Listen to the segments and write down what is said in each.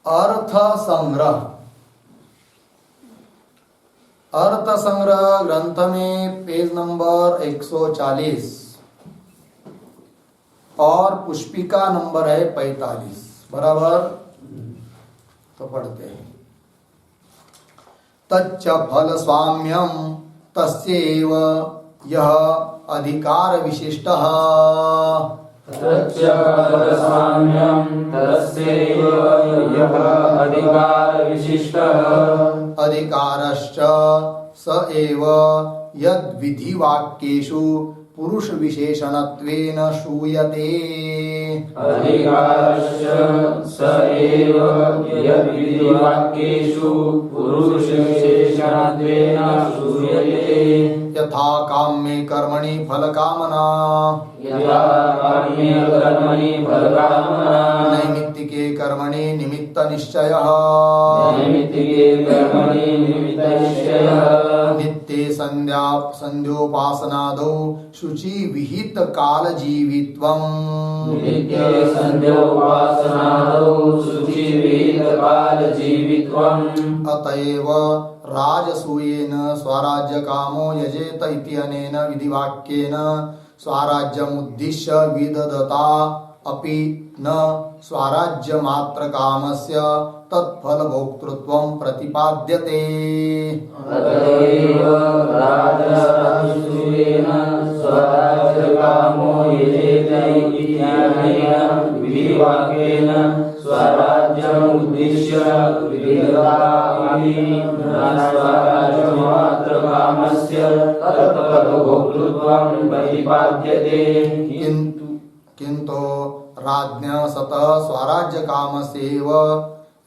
अर्थ संग्रह। अर्थ संग्रह ग्रंथ में पेज नंबर 140 और पुष्पिका नंबर है 45। बराबर, तो पढ़ते हैं। तच्च फल स्वाम्यम तस्यैव यह अधिकार विशिष्टः अधिकारश्च स एव यद्विधिवाक्येषु पुरुष विशेषणत्वेन श्रूयते। अधिकारश्च स एव यद्विधिवाक्येषु पुरुष विशेषणत्वेन श्रूयते। यथा काम्ये कर्मणि फलकामना नैमित्तिके कर्मणि निमित्त निश्चयः नित्ये संध्योपासनादौ शुचि विहित काल जीवित्वम् अतएव राजसूयेन स्वराज्यकामो यजेत इत्यनेन विधिवाक्येन स्वराज्यमुद्दिश्य विदधता अपि न स्वराज्यमात्रकामस्य तत्फलभोक्तृत्वं प्रतिपाद्यते। अतएव राजसूयेन स्वराज्यकामो यजेत इत्यनेन विधिवाक्येन स्वराज्यमुद्दिश्य विदधता अपि न स्वराज्यमात्रकामस्य तत्फलभोक्तृत्वं प्रतिपाद्यते। किन्तु राज्ञः सतः स्वराज्यकामस्यैव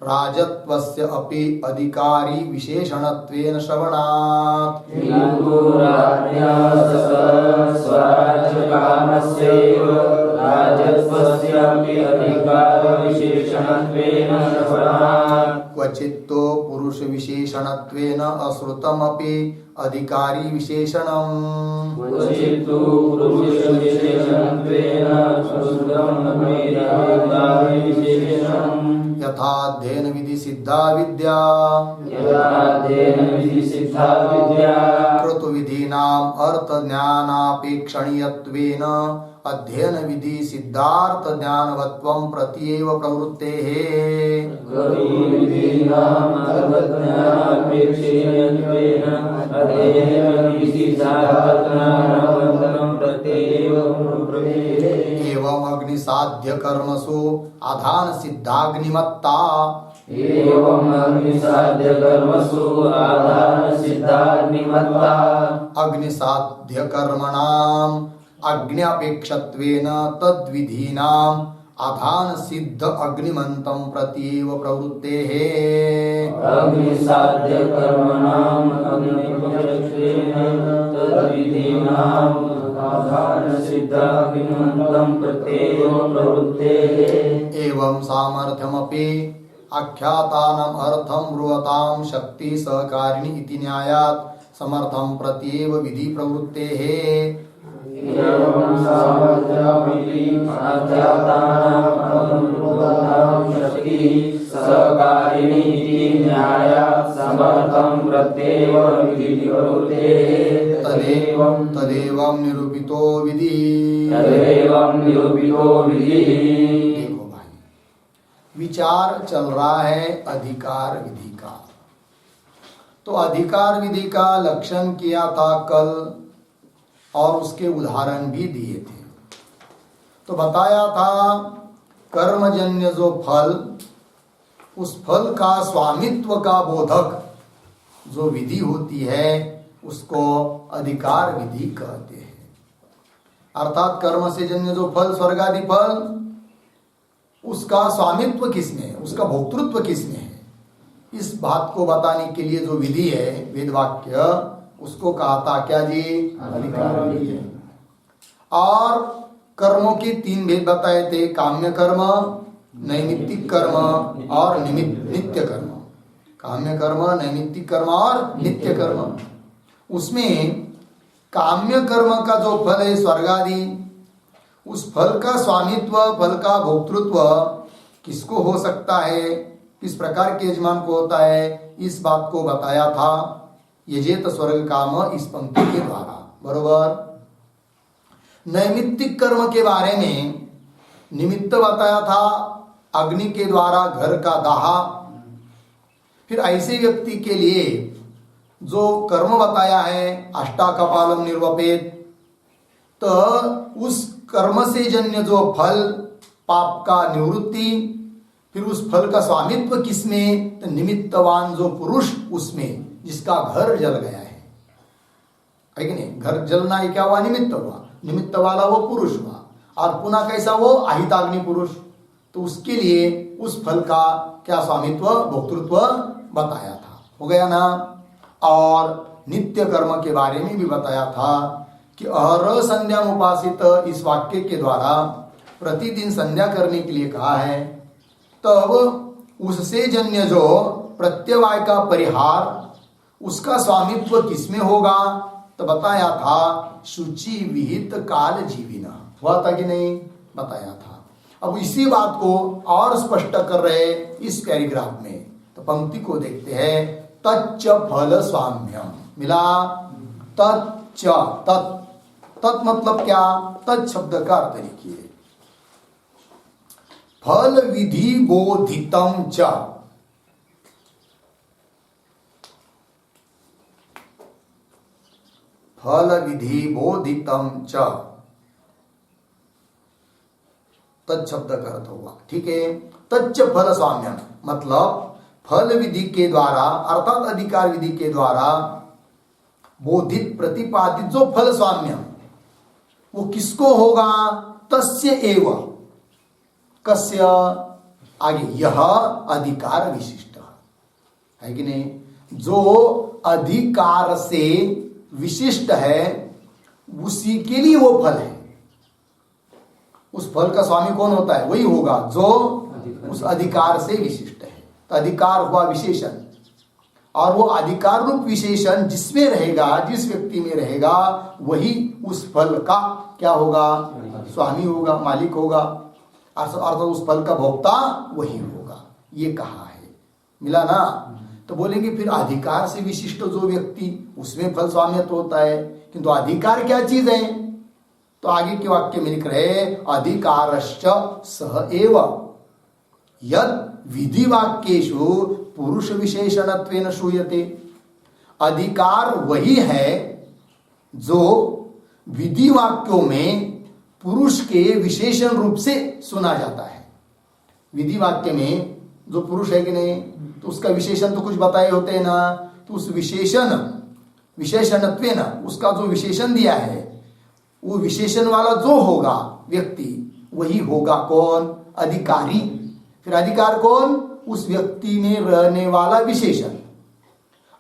राजत्वस्य अपि अधिकारी विशेषणत्वेन श्रवणात् किन्तु राज्ञः सतः स्वराज्यकामस्यैव राजत्वस्य अपि अधिकारी विशेषणत्वेन श्रवणात् क्वचित्तो पुरुष विशेषणत्वेन अश्रुतमपि अधिकारी विशेषणम् क्वचित्तु पुरुष विशेषणत्वेन अश्रुतमपि अधिकारी विशेषणम् यथाध्ययन विधि सिद्धा विद्या कृतविधीनाम् अर्थ ज्ञानापेक्षणीयत्वेन अध्ययन विधि सिद्धार्थ ज्ञानवत्वं प्रत्येव प्रवृत्तेः एवं अग्निसाध्य कर्मसु आधान सिद्धाग्निमत्ता अग्निसाध्य कर्मणाम् अग्न्यपेक्षत्वेन तद्विधीनाम् आधान सिद्ध अग्निमन्तं प्रत्येव प्रवृत्तेः अग्निसाध्य कर्मणाम् अग्न्यपेक्षत्वेन तद्विधीनाम् आधान सिद्ध अग्निमन्तं प्रत्येव प्रवृत्तेः एवं सामर्थ्यमपि आख्यातानाम् अर्थं ब्रुवतां शक्ति सहकारिणी इति न्यायात् समर्थं प्रत्येव विधि प्रवृत्तेः एवं सामर्थ्यमपि आख्यातानाम् अर्थं ब्रुवतां शक्ति सहकारिणी इति न्यायात् समर्थं प्रत्येव विधि प्रवृत्तेः तदेवं निरूपितो विधि। देखो भाई, विचार चल रहा है अधिकार विधि का। तो अधिकार विधि का लक्षण किया था कल और उसके उदाहरण भी दिए थे। तो बताया था कर्मजन्य जो फल, उस फल का स्वामित्व का बोधक जो विधि होती है उसको अधिकार विधि कहते हैं। अर्थात कर्म से जन्य जो फल, स्वर्ग आदि फल, उसका स्वामित्व किसमें है, उसका भोक्तृत्व किसमें है, इस बात को बताने के लिए जो विधि है वेद वाक्य, उसको कहा था क्या जी? अधिकार विधि। और कर्मों के तीन भेद बताए थे, काम्य कर्म, नैमित्तिक कर्म और नित्य कर्म। काम्य कर्म, नैमित्तिक कर्म और नित्य कर्म। उसमें काम्य कर्म का जो फल है स्वर्ग आदि, उस फल का स्वामित्व, फल का भोक्तृत्व किसको हो सकता है, किस प्रकार के यजमान को होता है, इस बात को बताया था यजेत स्वर्ग काम इस पंक्ति के द्वारा। बरोबर। नैमित्तिक कर्म के बारे में निमित्त बताया था, अग्नि के द्वारा घर का दाह। फिर ऐसे व्यक्ति के लिए जो कर्म बताया है अष्टाकपालम निर्वपेत, तो उस कर्म से जन्य जो फल, पाप का निवृत्ति, फिर उस फल का स्वामित्व किसमें, तो निमित्तवान जो पुरुष उसमें जिसका घर जल गया है कि नहीं? घर जलना ही क्या हुआ? निमित्त हुआ। निमित्त वाला वो पुरुष हुआ, और पुनः कैसा? वो आहिताग्नि पुरुष। तो उसके लिए उस फल का क्या स्वामित्व, भोक्तृत्व बताया था। हो गया ना। और नित्य कर्म के बारे में भी बताया था कि अहर संध्या उपासित, इस वाक्य के द्वारा प्रतिदिन संध्या करने के लिए कहा है। तब उससे जन्य जो प्रत्यवाय का परिहार, उसका स्वामित्व किसमें होगा, तो बताया था शुचि विहित काल जीविना। हुआ था कि नहीं? बताया था। अब इसी बात को और स्पष्ट कर रहे इस पैराग्राफ में, तो पंक्ति को देखते हैं। तच्च फल स्वाम्यम मिला। तच्च, तत् मतलब क्या? तत् शब्द का अर्थ लिखिए, फल विधि बोधितम च। फल विधि बोधितम च, तत्शब्द का अर्थ होगा। ठीक है। तच्च फल स्वाम्यम मतलब फल विधि के द्वारा, अर्थात अधिकार विधि के द्वारा बोधित, प्रतिपादित जो फल स्वाम्य, वो किसको होगा? तस्य एव, कस्य? आगे, यह अधिकार विशिष्ट है कि नहीं? जो अधिकार से विशिष्ट है उसी के लिए वो फल है। उस फल का स्वामी कौन होता है? वही होगा जो उस अधिकार से विशिष्ट है। तो अधिकार हुआ विशेषण, और वो अधिकार रूप विशेषण जिसमें रहेगा, जिस व्यक्ति में रहेगा, वही उस फल का क्या होगा? स्वामी होगा, मालिक होगा, अर्थात उस फल का भोक्ता वही होगा। ये कहा है। मिला ना। तो बोलेंगे फिर अधिकार से विशिष्ट जो व्यक्ति, उसमें फल स्वामित्व होता है, किंतु अधिकार क्या चीज है? तो आगे के वाक्य में लिख रहे अधिकारश्च सह एव यद विधि वाक्येषु पुरुष विशेषणत्वेन श्रूयते। अधिकार वही है जो विधि वाक्यों में पुरुष के विशेषण रूप से सुना जाता है। विधि वाक्य में जो पुरुष है कि नहीं, तो उसका विशेषण तो कुछ बताए होते हैं ना, तो उस विशेषणत्वेन, उसका जो विशेषण दिया है, वो विशेषण वाला जो होगा व्यक्ति, वही होगा कौन? अधिकारी। फिर अधिकार कौन? उस व्यक्ति में रहने वाला विशेषण।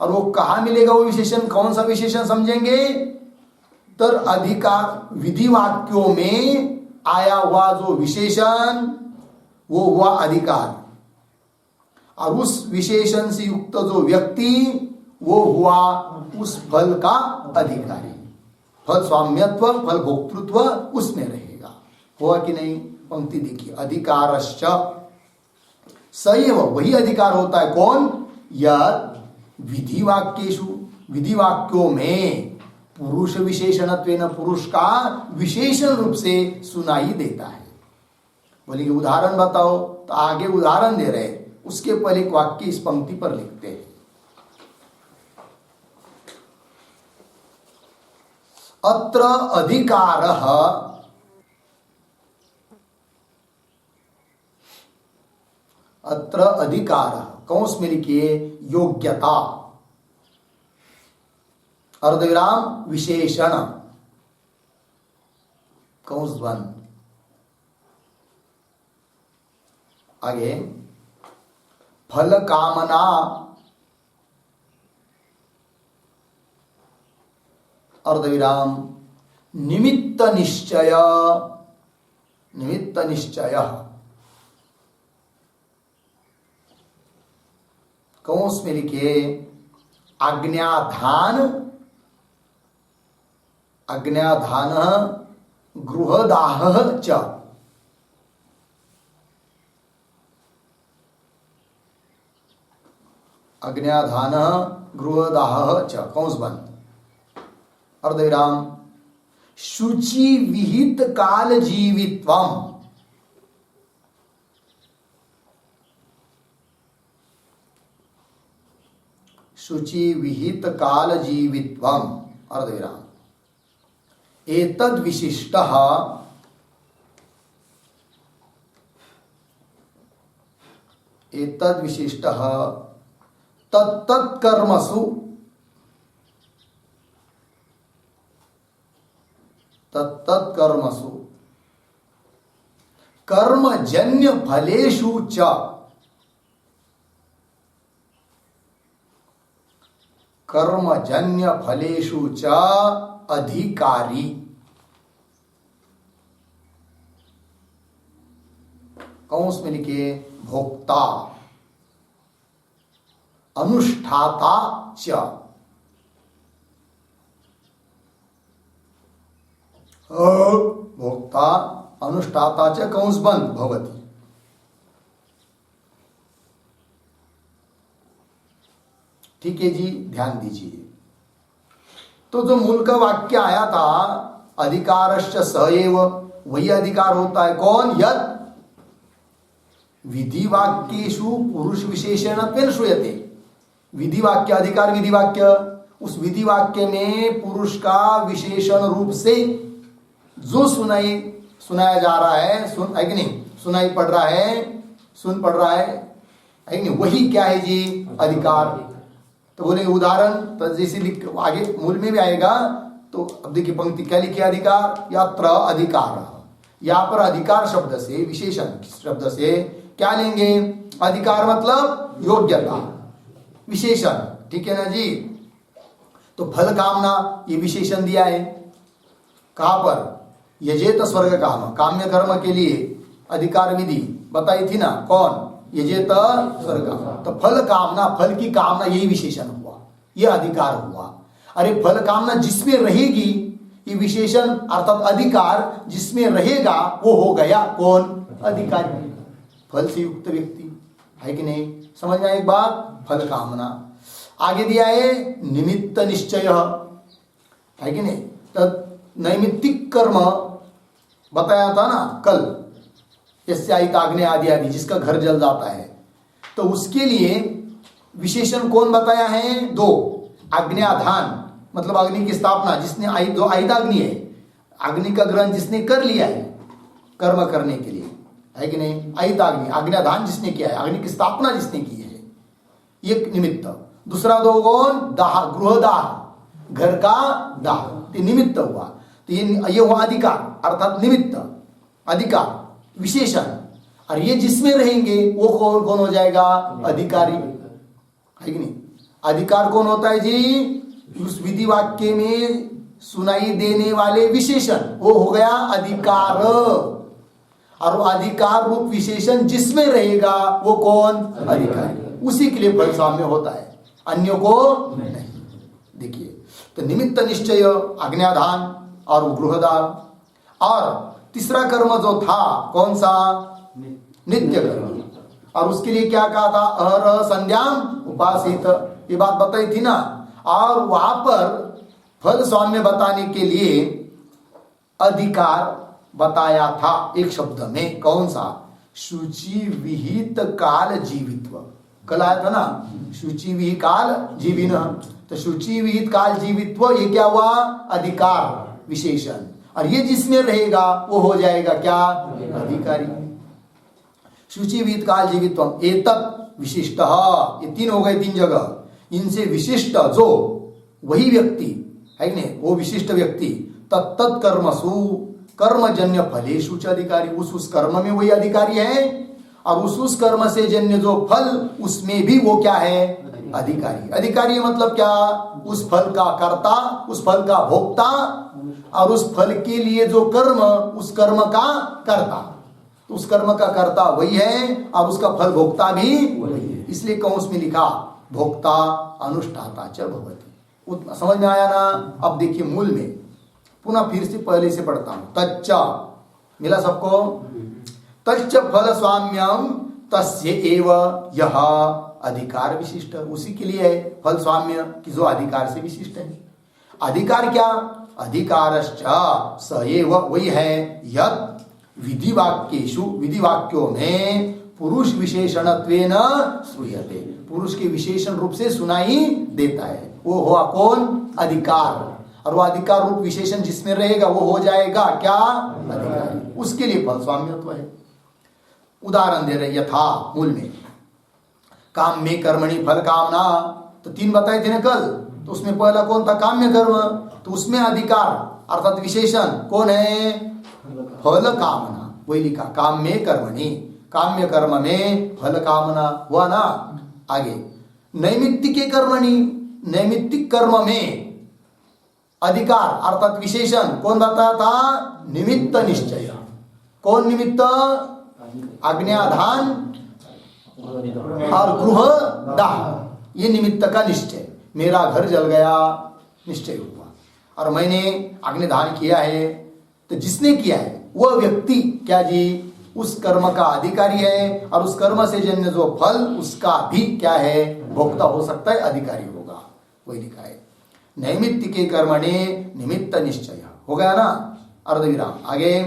और वो कहाँ मिलेगा वो विशेषण? कौन सा विशेषण समझेंगे? तो अधिकार विधि वाक्यों में आया हुआ जो विशेषण, वो हुआ अधिकार, और उस विशेषण से युक्त जो व्यक्ति, वो हुआ उस फल का अधिकारी। फल स्वाम्यत्व, फल भोक्तृत्व उसमें रहेगा। हुआ कि नहीं? पंक्ति देखिए, अधिकारश्च सैव, वही अधिकार होता है। कौन? यद विधि वाक्येषु, विधि वाक्यों में पुरुष विशेषणत्वेन, पुरुष का विशेषण रूप से सुनाई देता है। बोलेंगे उदाहरण बताओ, तो आगे उदाहरण दे रहे, उसके पहले एक वाक्य इस पंक्ति पर लिखते हैं। अत्र अधिकारः अत्र अधिकार कौंस में लिखिए योग्यता, अर्धविराम विशेषण, कौंस बंद। आगे फल कामना, अर्धविराम निमित्त निश्चय, निमित्त निश्चय, कौंस में लिखिए आज्ञाधान, आज्ञाधान गृहदाह च, आज्ञाधान गृहदाह च, कौंस बंद। अर्धविराम शुचि विहित काल जीवित्वम, शुचि विहित काल जीवित्वम, अर्धविराम एतद् विशिष्टः, एतद् विशिष्टः तत्तत्कर्मसु, तत्तत्कर्मसु कर्मजन्य फलेषु च, कर्मजन्य फलेषु च अधिकारी, कौंस में लिखिए भोक्ता, अनुष्ठाता च, भोक्ता अनुष्ठाता च कौंस बंद भवति। ठीक है जी, ध्यान दीजिए। तो जो मूल का वाक्य आया था अधिकारश्च स एव, वही अधिकार होता है कौन? यत् विधि वाक्येषु पुरुष विशेषणत्वेन श्रूयते। विधि वाक्य अधिकार, विधि वाक्य, उस विधि वाक्य में पुरुष का विशेषण रूप से जो सुनाया जा रहा है, सुन है कि नहीं, सुनाई पड़ रहा है, सुन पड़ रहा है कि नहीं, वही क्या है जी? अधिकार। तो बोले उदाहरण, तो जैसे लिख आगे मूल में भी आएगा। तो अब देखिए पंक्ति क्या लिखी, अधिकार यात्र अधिकार, यहाँ पर अधिकार शब्द से, विशेषण शब्द से क्या लेंगे? अधिकार मतलब योग्यता, विशेषण। ठीक है ना जी। तो फल कामना ये विशेषण दिया है, कहां पर? यजेत स्वर्ग काम, काम्य कर्म के लिए अधिकार विधि बताई थी ना, कौन? यजेत स्वर्ग काम। तो फल कामना, फल की कामना, यही विशेषण हुआ, ये अधिकार हुआ। अरे फल कामना जिसमें रहेगी, ये विशेषण अर्थात अधिकार जिसमें रहेगा वो हो गया कौन? अधिकारी, फल से युक्त व्यक्ति, है कि नहीं? समझ में एक बात? फल कामना। आगे दिया है निमित्त निश्चय, है कि नहीं? तो नैमित्तिक कर्म बताया था ना कल, जैसे आग्नेय आदि आदि, जिसका घर जल जाता है, तो उसके लिए विशेषण कौन बताया है? दो। आज्ञाधान मतलब अग्नि की स्थापना, जिसने दो आयुधाग्नि है, अग्नि का ग्रहण जिसने कर लिया है कर्म करने के लिए, है कि नहीं? आयुधाग्नि, आज्ञाधान जिसने किया है, अग्नि की स्थापना जिसने की है, ये निमित्त। दूसरा दो कौन? दाह, गृहदाह, घर का दाह, ये निमित्त हुआ। तो ये हुआ अधिकार अर्थात निमित्त, अधिकार विशेषण। और ये जिसमें रहेंगे वो कौन कौन हो जाएगा? अधिकारी, है कि नहीं? अधिकार कौन होता है जी? उस विधि वाक्य में सुनाई देने वाले विशेषण, वो हो गया अधिकार। और वो अधिकार रूप विशेषण जिसमें रहेगा वो कौन? अधिकारी। उसी के लिए फल साम्य होता है, अन्यों को नहीं। देखिए, तो निमित्त निश्चय, आज्ञाधान और गृहदान। और तीसरा कर्म जो था कौन सा? नित्य कर्म। और उसके लिए क्या कहा था? अहर संध्याम उपासित, ये बात बताई थी ना। और वहां पर फल साम्य बताने के लिए अधिकार बताया था एक शब्द में, कौन सा? शुचि विहित काल जीवित्व। कल आया था ना, शुचि विहित काल जीविन। तो शुचि विहित काल जीवित्व, ये क्या हुआ? अधिकार विशेषण। और ये जिसमें रहेगा वो हो जाएगा क्या? अधिकारी। शुचि विहित काल जीवित्वम एतत् विशिष्ट, ये तीन हो गए, तीन जगह। इनसे विशिष्ट जो वही व्यक्ति है कि नहीं, वो विशिष्ट व्यक्ति तत्त कर्मसु कर्मजन्य फलेषु च अधिकारी, उस कर्म में वही अधिकारी है, और उस कर्म से जन्य जो फल उसमें भी वो क्या है, अधिकारी। अधिकारी मतलब क्या, उस फल का कर्ता, उस फल का भोक्ता, और उस फल के लिए जो कर्म, उस कर्म का कर्ता। तो उस कर्म का कर्ता वही है और उसका फल भोक्ता भी वही है। इसलिए कौंस में लिखा भोक्ता अनुष्ठाता च भवति। समझ में आया ना। अब देखिए मूल में पुनः फिर से पहले से पढ़ता हूं। तच्च मिला सबको, तच्च फल स्वाम्यम तस्य एव यह अधिकार विशिष्ट, उसी के लिए है फल स्वाम्य की जो अधिकार से विशिष्ट है। अधिकार क्या, अधिकारश्च स एव वही है यत् विधि वाक्येषु, विधि वाक्यों में पुरुष विशेषणत्वेन श्रूयते, पुरुष के विशेषण रूप से सुनाई देता है। वो हुआ कौन, अधिकार, और वो अधिकार रूप विशेषण जिसमें रहेगा वो हो जाएगा क्या, अधिकारी। उसके लिए फल स्वाम्यत्व है। उदाहरण दे रहे यथा मूल में काम में कर्मणि फल कामना, तो तीन बताए थे ना कल, तो उसमें पहला कौन था, काम्य कर्म, तो उसमें अधिकार अर्थात विशेषण कौन है, फल कामना। वही लिखा काम में कर्मणि, काम्य कर्म में फल कामना हुआ ना। आगे नैमित्तिके कर्मणि, नैमित्तिक कर्म में अधिकार अर्थात विशेषण कौन बताया था, निमित्त निश्चय। कौन निमित्त, आज्ञाधान और गृह दाह, ये निमित्त का निश्चय। मेरा घर जल गया निश्चय हुआ, और मैंने आज्ञाधान किया है, तो जिसने किया है वह व्यक्ति क्या जी, उस कर्म का अधिकारी है, और उस कर्म से जन्य जो फल उसका भी क्या है, भोक्ता हो सकता है, अधिकारी होगा। वही लिखा है नैमित्तिके कर्मणे निमित्त निश्चय, हो गया ना, अर्धविराम। आगे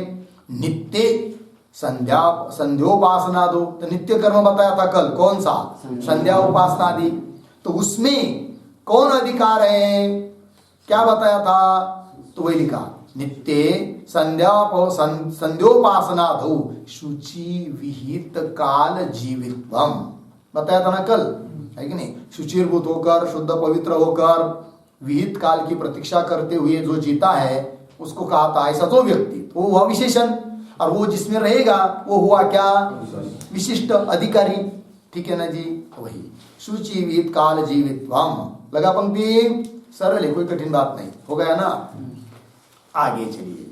नित्य संध्या संध्योपासना दो, तो नित्य कर्म बताया था कल, कौन सा, संध्या उपासना आदि, तो उसमें कौन अधिकार है, क्या बताया था, तो वही लिखा नित्य संध्योपासना दो शुचि विहित काल जीवित्वम, बताया था ना कल, है कि नहीं। शुचिर्भूत होकर, शुद्ध पवित्र होकर, विहित काल की प्रतीक्षा करते हुए जो जीता है उसको कहा था ऐसा जो व्यक्ति, वो हुआ विशेषण, और वो जिसमें रहेगा वो हुआ क्या, विशिष्ट अधिकारी। ठीक है ना जी, वही शुचि विहित काल जीवित्वम, लगा पंक्ति, सरल है, कोई कठिन बात नहीं, हो गया ना। आगे चलिए,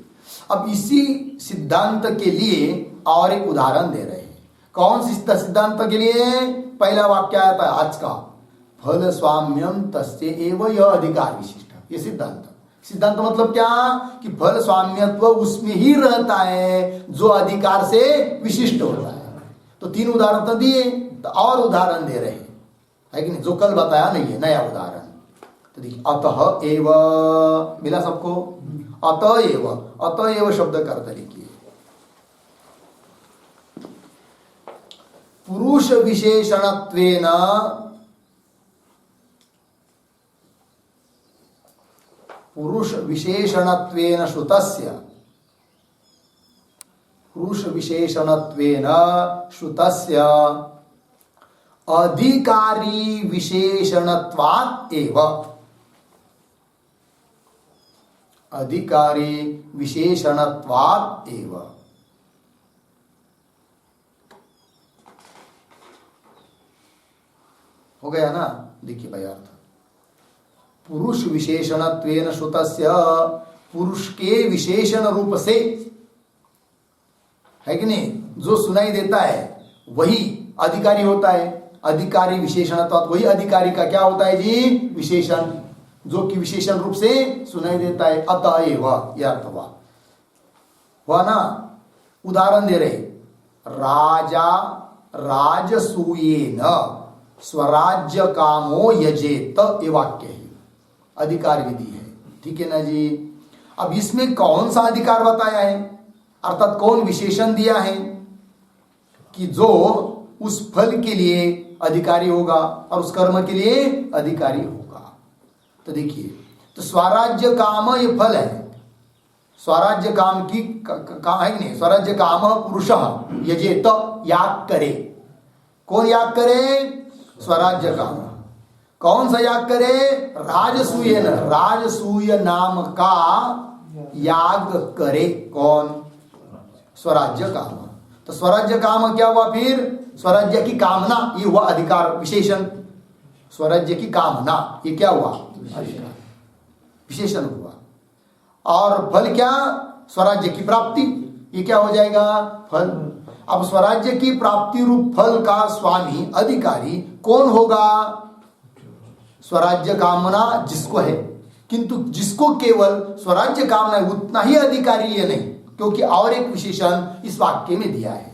अब इसी सिद्धांत के लिए और एक उदाहरण दे रहे हैं। कौन सी सिद्धांत के लिए, पहला वाक्य आता है आज का, फल स्वाम्यम तस्य एव यह अधिकार विशिष्ट, ये सिद्धांत। सिद्धांत मतलब क्या, कि फल स्वाम्यत्व उसमें ही रहता है जो अधिकार से विशिष्ट होता है। तो तीन उदाहरण तो दिए, तो और उदाहरण दे रहे हैं, है कि नहीं, जो कल बताया नहीं है, नया उदाहरण। तो देखिए अतः एव, मिला सबको, अतएव शब्द का अर्थ लिखिए, पुरुष विशेषणत्वेन, पुरुष विशेषणत्वेन श्रुतस्य, पुरुष विशेषणत्वेन श्रुतस्य अधिकारी विशेषणत्वात् एव, अधिकारी विशेषणत्वात् एव। हो गया ना। देखिए भाई अर्थ, पुरुष विशेषणत्वेन श्रुतस्य, पुरुष के विशेषण रूप से, है कि नहीं, जो सुनाई देता है वही अधिकारी होता है। अधिकारी विशेषणत्वात्, वही अधिकारी का क्या होता है जी, विशेषण, जो कि विशेषण रूप से सुनाई देता है। अतएव यह अर्थ हुआ ना। उदाहरण दे रहे, राजा राजसूयेन स्वराज्य कामो यजेत, ये वाक्य है, अधिकार विधि है। ठीक है ना जी। अब इसमें कौन सा अधिकार बताया है, अर्थात कौन विशेषण दिया है कि जो उस फल के लिए अधिकारी होगा और उस कर्म के लिए अधिकारी होगा। तो देखिए, तो स्वराज्य काम ये फल है, स्वराज्य काम की काम है कि नहीं, स्वराज्य काम पुरुष यजेत, याग करे। कौन याग करे? स्वराज्य काम। कौन सा याग करे? राजसूय, राजसूय नाम का याग करे। कौन? स्वराज्य काम। तो स्वराज्य काम क्या हुआ फिर? स्वराज्य की कामना, ये हुआ अधिकार विशेषण। स्वराज्य की कामना ये क्या हुआ? अधिकार विशेषण हुआ। और फल क्या? स्वराज्य की प्राप्ति, ये क्या हो जाएगा? फल। अब स्वराज्य की प्राप्ति रूप फल का स्वामी अधिकारी कौन होगा? स्वराज्य कामना जिसको है, किंतु जिसको केवल स्वराज्य कामना है उतना ही अधिकारी है नहीं, क्योंकि और एक विशेषण इस वाक्य में दिया है।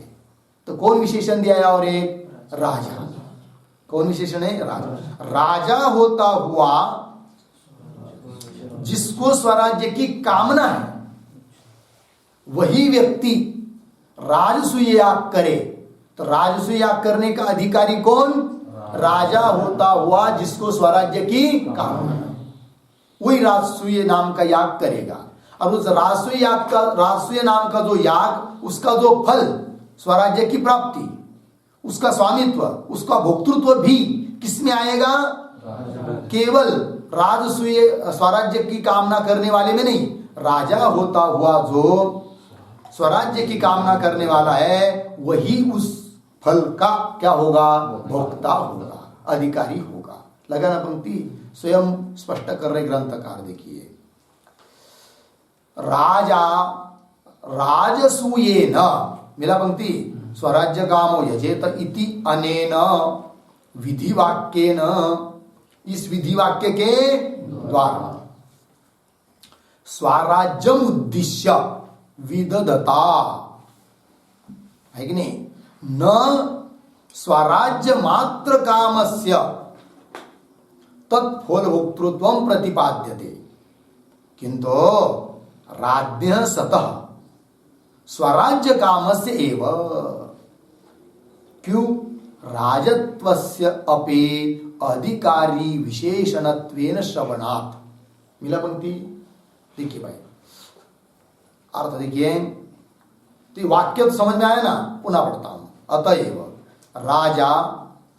तो कौन विशेषण दिया है? और एक राजा। कौन विशेषण है? राजा। राजा होता हुआ जिसको स्वराज्य की कामना है वही व्यक्ति राजसूय याग करे। तो राजसूय याग करने का अधिकारी कौन? राजा होता हुआ जिसको स्वराज्य की कामना है, वही राजसूय नाम का याग करेगा। और उस राजसूय याग का, राजसूय नाम का जो याग, उसका जो फल स्वराज्य की प्राप्ति, उसका स्वामित्व, उसका भोक्तृत्व भी किसमें आएगा? केवल राजसूय स्वराज्य की कामना करने वाले में नहीं, राजा होता हुआ जो स्वराज्य की कामना करने वाला है वही उस फल का क्या होगा? भोक्ता होगा, अधिकारी होगा। लगा ना पंक्ति? स्वयं स्पष्ट कर रहे ग्रंथकार। देखिए, राजा राजसूयेन, मिला पंक्ति, स्वराज्य कामो यजेत इति अनेन विधिवाक्येन, इस विधिवाक्य के द्वारा स्वराज्यम उद्दिश्य विदधता, है कि नहीं? न स्वराज्य मात्र कामस्य तत्फल भोक्तृत्वं प्रतिपाद्यते, किंतु राज्ञः सतः स्वराज्य कामस्य एव। क्यों? राजत्वस्य अपि अधिकारी विशेषणत्वेन श्रवणात्। मिला पंक्ति? देखिए भाई, अर्थ देखिए, तो वाक्य तो समझ में आया ना? पुनः पढ़ता हूं। अतएव राजा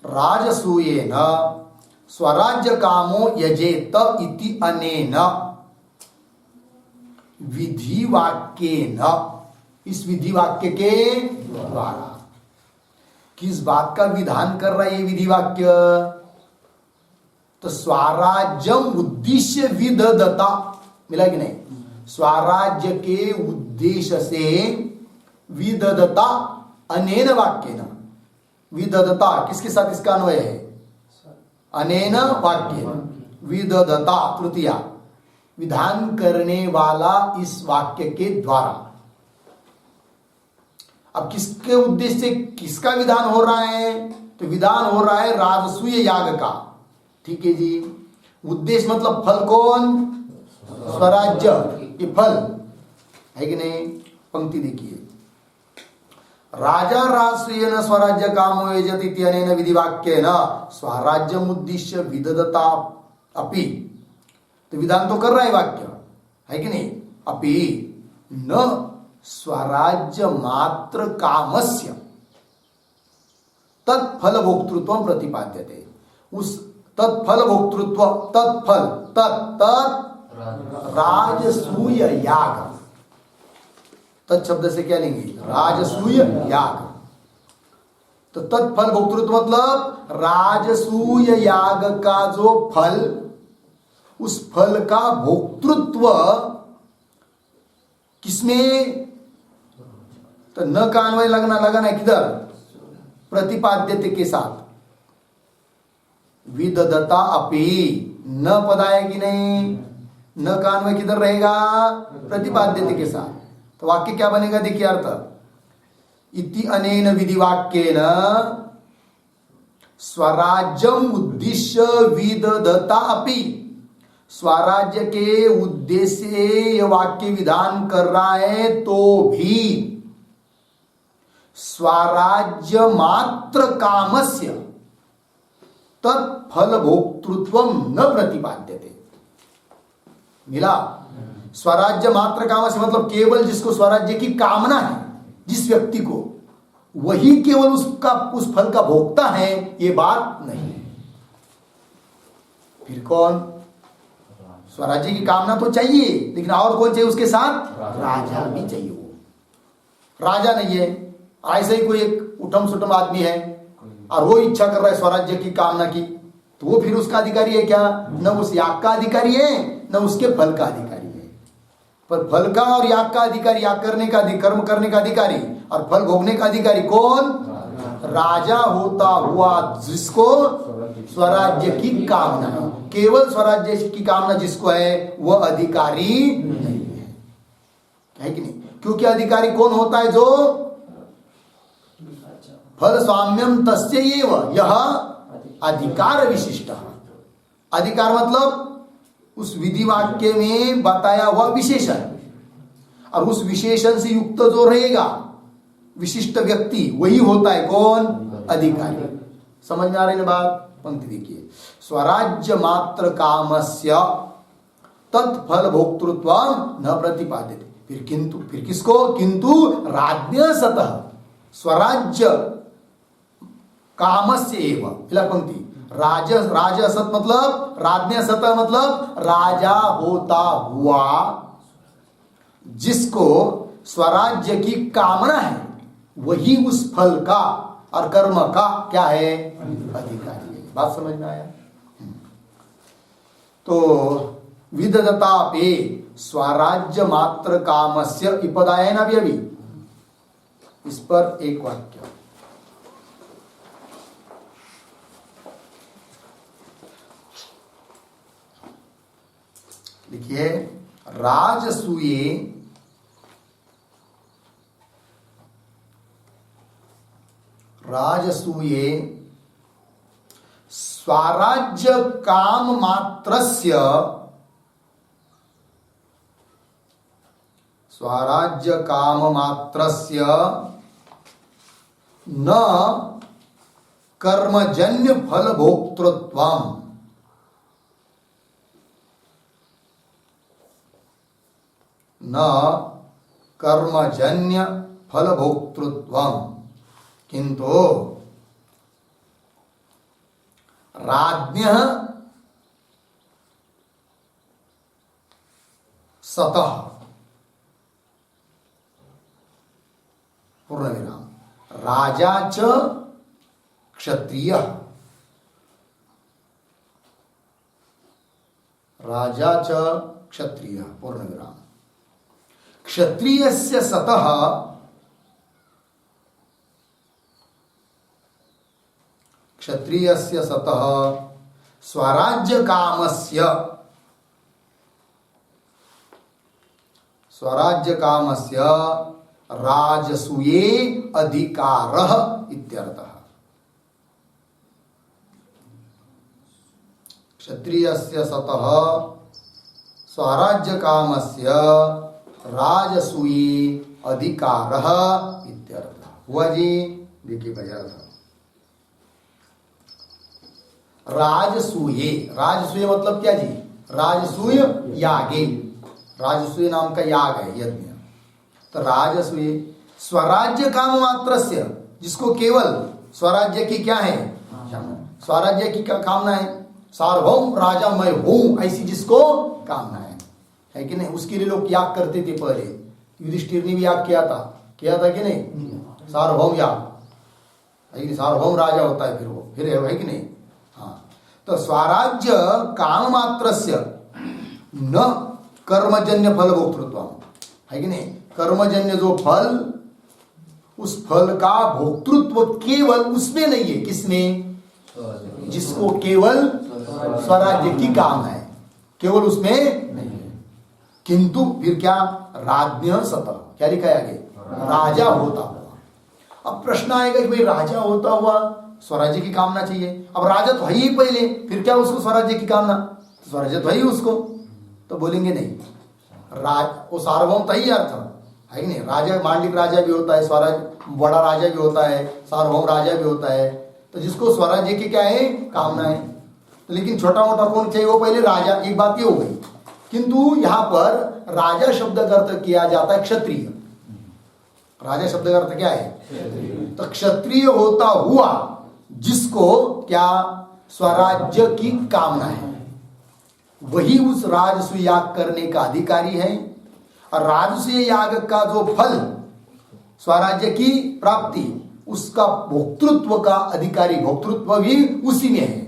राजसूयेन स्वराज्य कामो यजेत इति अनेन विधि वाक्येन, इस विधि वाक्य के द्वारा। किस बात का विधान कर रहा है ये विधि वाक्य? तो स्वराज्यम उद्देश्य विदधता, मिला कि नहीं? स्वराज्य के उद्देश्य से विदधता अनेन वाक्येन। विदधता किसके साथ इसका अन्वय है? अनेन वाक्येन। विदधता तृतीया, विधान करने वाला इस वाक्य के द्वारा। अब किसके उद्देश्य से किसका विधान हो रहा है? तो विधान हो रहा है राजसूय याग का। ठीक है जी। उद्देश्य मतलब फल कौन? स्वराज्य, ये फल है कि नहीं? पंक्ति देखिए, राजा राजसूयेन स्वराज्य कामो यजति इत्यनेन विधिवाक्येन स्वराज्यम उद्दिश्य विदधता अपि। तो विधान तो कर रहा है वाक्य, है कि नहीं? अपि न स्वराज्य मात्र कामस्य तत्फल भोक्तृत्व प्रतिपाद्यते। उस तत्फल भोक्तृत्व, तत्फल, तत् राजसूय याग। तत् शब्द से क्या लेंगे? राजसूय याग। तो तत्फल भोक्तृत्व मतलब राजसूय याग का जो फल, उस फल का भोक्तृत्व किसमें? तो न का अन्वय लगाना है किधर? प्रतिपाद्यते के साथ। विदधता अपि, न पद आएगी नहीं, न का अन्वय किधर रहेगा? प्रतिपाद्यते के साथ। तो वाक्य क्या बनेगा? देखिए अर्थ, इति अनेन विधिवाक्येन स्वराज्यम उद्दिश्य विदधता अपि। स्वराज्य के उद्देश्य से यह वाक्य विधान कर रहा है तो भी स्वराज्य मात्र कामस्य तत्फल भोक्तृत्व न प्रतिपाद्यते। मिला? स्वराज्य मात्र काम से मतलब केवल जिसको स्वराज्य की कामना है, जिस व्यक्ति को, वही केवल उस फल का भोक्ता है, ये बात नहीं। फिर कौन? स्वराज्य की कामना तो चाहिए, लेकिन और कौन चाहिए उसके साथ? राजा भी चाहिए। वो राजा नहीं है, ऐसे ही कोई एक उठम सुठम आदमी है और वो इच्छा कर रहा है स्वराज्य की कामना की, तो वो फिर उसका अधिकारी है क्या? न उस याग का अधिकारी है, न उसके फल का अधिकारी है। पर फल का और याग का अधिकारी, याग करने का, कर्म करने का अधिकारी और फल भोगने का अधिकारी कौन? राजा होता हुआ जिसको स्वराज्य की कामना है। केवल स्वराज्य की कामना जिसको है, वह अधिकारी नहीं है कि नहीं? क्योंकि अधिकारी कौन होता है? जो फल स्वाम्यम तस्यैव यह अधिकार विशिष्ट। अधिकार मतलब उस विधि वाक्य में बताया हुआ विशेषण, और उस विशेषण से युक्त जो रहेगा विशिष्ट व्यक्ति, वही होता है कौन? अधिकारी। समझ में आ रही है बात? पंक्ति देखिए, स्वराज्य मात्र कामस्य तत्फल भोक्तृत्व न प्रतिपादित। फिर किसको? किंतु राज्ञ सतः स्वराज्य कामस्य एव। पंक्ति, राज सत मतलब राज्ञ सतः मतलब राजा होता हुआ जिसको स्वराज्य की कामना है, वही उस फल का और कर्म का क्या है? अधिकारी है। बात समझ में आया? तो विदधता पे स्वराज्य मात्र कामस्य पद आया ना अभी। इस पर एक वाक्य लिखिए, राजसूये स्वराज्य काम मात्रस्य न कर्मजन्य फल भोक्तृत्वम् किंतु राज्ञः सतः पूर्णविराम राजा च क्षत्रिय पूर्णविराम क्षत्रियस्य सतः स्वराज्य कामस्य राजसूये अधिकारः इत्यर्थः। क्षत्रियस्य सतः स्वराज्य कामस्य राजसूये अधिकारः इत्यर्थः। हुआ जी? देखिए बजा था राजसूये मतलब क्या जी? राजसूय यागे, राजसूय नाम का याग है, यज्ञ। तो राजसूय स्वराज्य काम मात्रस्य, जिसको केवल स्वराज्य की क्या है? स्वराज्य की कामना है, सार्वभौम राजा मैं हूं, ऐसी जिसको कामना है कि नहीं? उसके लिए लोग याग करते थे पहले। युधिष्ठिर ने भी याग किया था कि नहीं? सार्वभौम याग, सार्वभौम राजा होता है फिर है कि नहीं? हाँ, तो स्वराज्य काम मात्रस्य न कर्मजन्य फल भोक्तृत्व है कि नहीं? कर्मजन्य जो फल, उस फल का भोक्तृत्व केवल उसमें नहीं है। किसमें? जिसको केवल स्वराज्य की कामना है, केवल उसमें नहीं है। किंतु फिर क्या? राज्ञ सतः, क्या लिखा है आगे? राजा होता हुआ। अब प्रश्न आएगा कि भाई राजा होता हुआ स्वराज्य की कामना चाहिए, अब राजा तो है ही पहले, फिर क्या उसको स्वराज्य की कामना? स्वराज्य तो है ही उसको। तो बोलेंगे नहीं, वो सार्वभौम तो ही अर्थ है कि नहीं? राजा मांडलिक राजा भी होता है, स्वराज्य बड़ा राजा भी होता है, सार्वभौम राजा भी होता है। तो जिसको स्वराज्य की क्या है? कामना है। तो लेकिन छोटा मोटा कौन चाहिए? वो पहले राजा। एक बात ये हो गई। किंतु यहां पर राजा शब्द का अर्थ किया जाता है क्षत्रिय। राजा शब्द का अर्थ क्या है? तो क्षत्रिय होता हुआ जिसको क्या स्वराज्य की कामना है, वही उस राजसूय याग करने का अधिकारी है। और राजसूय याग का जो फल स्वराज्य की प्राप्ति, उसका भोक्तृत्व का अधिकारी, भोक्तृत्व भी उसी में है।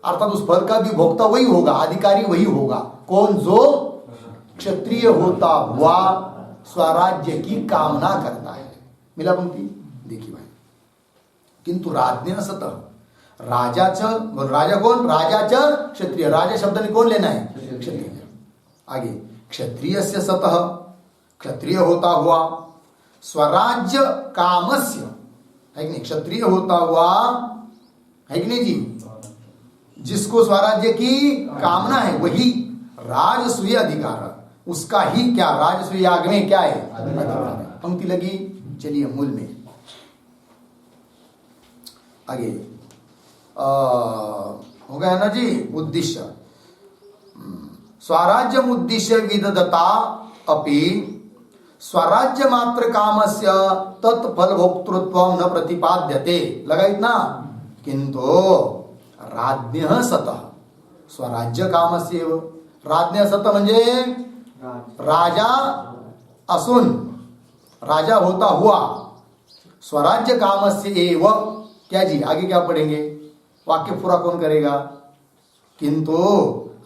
अर्थात उस फल का भी भोक्ता वही होगा, अधिकारी वही होगा। कौन? जो क्षत्रिय होता हुआ स्वराज्य की कामना करता है। मिला पंक्ति? देखिए भाई, किंतु राज्ञ सतः राजाच, राजा कौन? राजाच क्षत्रिय। राजा शब्द ने कौन लेना है? क्षत्रिय। आगे क्षत्रिय से सतः, क्षत्रिय होता हुआ स्वराज्य कामस्य, है कि नहीं? क्षत्रिय होता हुआ, है कि नहीं जी? जिसको स्वराज्य की कामना है वही राजसूय अधिकार, उसका ही क्या राजसूय याग में क्या है? अधिकार है। पंक्ति लगी? चलिए मूल में आगे हो गया ना जी। उद्देश्य स्वराज्य उद्देश्य विदधता अपि स्वराज्य मात्र कामस्य तत्फल भोक्तृत्व न प्रतिपाद्यते। लगा इतना? किंतु राज्ञः सतः स्वराज्य कामस्य, राज्ञः सतः म्हणजे राजा असून, राजा होता हुआ स्वराज्य कामस्य एव, क्या जी? आगे क्या पढ़ेंगे? वाक्य पूरा कौन करेगा? किंतु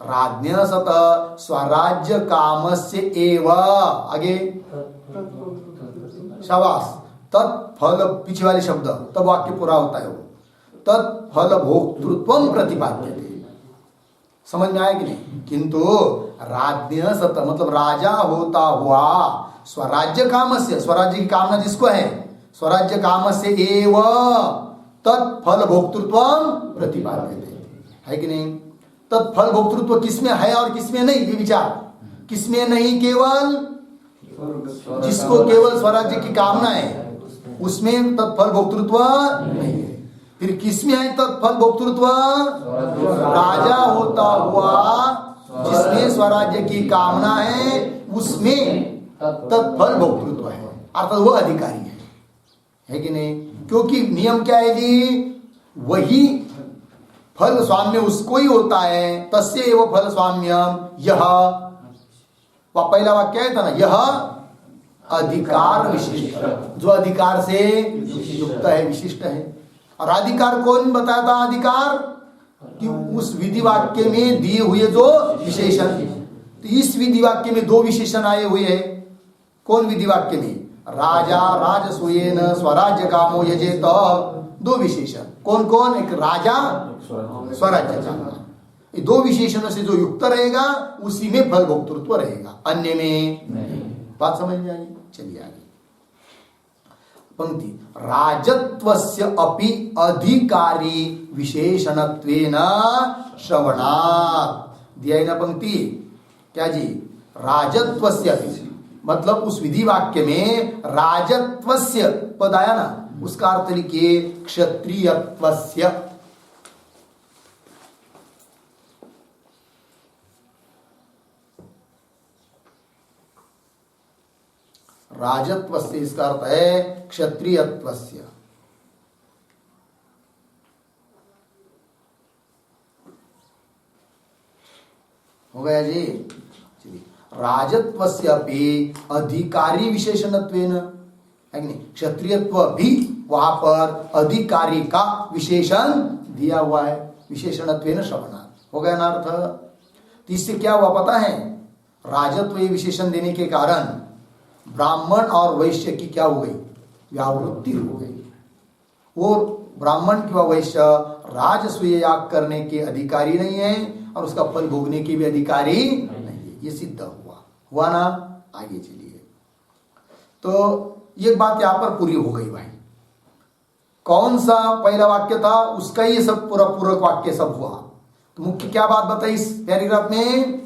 राज्ञः सतः स्वराज्य कामस्य एव, आगे शाबाश, तत्फल, पीछे वाले शब्द, तब वाक्य पूरा होता है वो। तत्फल भोक्तृत्व प्रतिपाद्यते। समझ में आया कि नहीं? किंतु राज्ञः सतः मतलब राजा होता हुआ स्वराज्य कामस्य, स्वराज्य की कामना जिसको है, स्वराज्य कामस्य एव तत्फल भोक्तृत्व प्रतिपाद्यते, है कि नहीं? तत्फल भोक्तृत्व किसमें है और किसमें नहीं, ये विचार। किसमें नहीं? केवल जिसको केवल स्वराज्य की कामना है उसमें तत्फल भोक्तृत्व नहीं है। फिर किसमें है तत्फल भोक्तृत्व? राजा होता हुआ जिसमें स्वराज्य की कामना है उसमें तत्फल भोक्तृत्व है, अर्थात वो अधिकारी है कि नहीं? क्योंकि नियम क्या है जी? वही फल स्वाम्य उसको ही होता है। तस्य एव फल स्वाम्यम यह, पहला वाक्य है था ना, यह अधिकार विशिष्ट, जो अधिकार से युक्त है, विशिष्ट है। और अधिकार कौन बताया था? अधिकार कि उस विधि वाक्य में दिए हुए जो विशेषण, तो इस विधि वाक्य में दो विशेषण आए हुए हैं। कौन विधि वाक्य में? राजा राजसूयेन स्वराज्य कामो यजेत, दो विशेषण। कौन कौन? एक राजा, स्वराज्य कामना। ये दो विशेषणों से जो युक्त रहेगा उसी में फल भोक्तृत्व रहेगा, अन्य में नहीं। बात समझ में आई? चलिए आगे पंक्ति। राजत्वस्य अपि अधिकारी विशेषणत्वेन श्रवणात्, दिया है ना पंक्ति? क्या जी? राजत्वस्य मतलब उस विधि वाक्य में राजत्वस्य पद आया ना, उसका अर्थ लिखिए क्षत्रियत्वस्य। राजत्वस्य इसका अर्थ है क्षत्रियत्वस्य। हो गया जी? चलिए, राजत्वस्य अपि अधिकारी विशेषणत्वेन, है कि नहीं? क्षत्रियत्व भी वहां पर अधिकारी का विशेषण दिया हुआ है, विशेषणत्वेन श्रवणात्। हो गया ना अर्थ? तो इससे क्या हुआ पता है? राजत्व ये विशेषण देने के कारण ब्राह्मण और वैश्य की क्या हो गई? व्यावृत्ति हो गई। वो ब्राह्मण किंवा वैश्य राजसूय याग करने के अधिकारी नहीं है और उसका फल भोगने के भी अधिकारी नहीं है, ये सिद्ध हुआ ना? आगे चलिए। तो ये बात यहां पर पूरी हो गई भाई। कौन सा पहला वाक्य था उसका ये सब पूरा पूरक वाक्य सब हुआ। तो मुख्य क्या बात बताई इस पैराग्राफ में?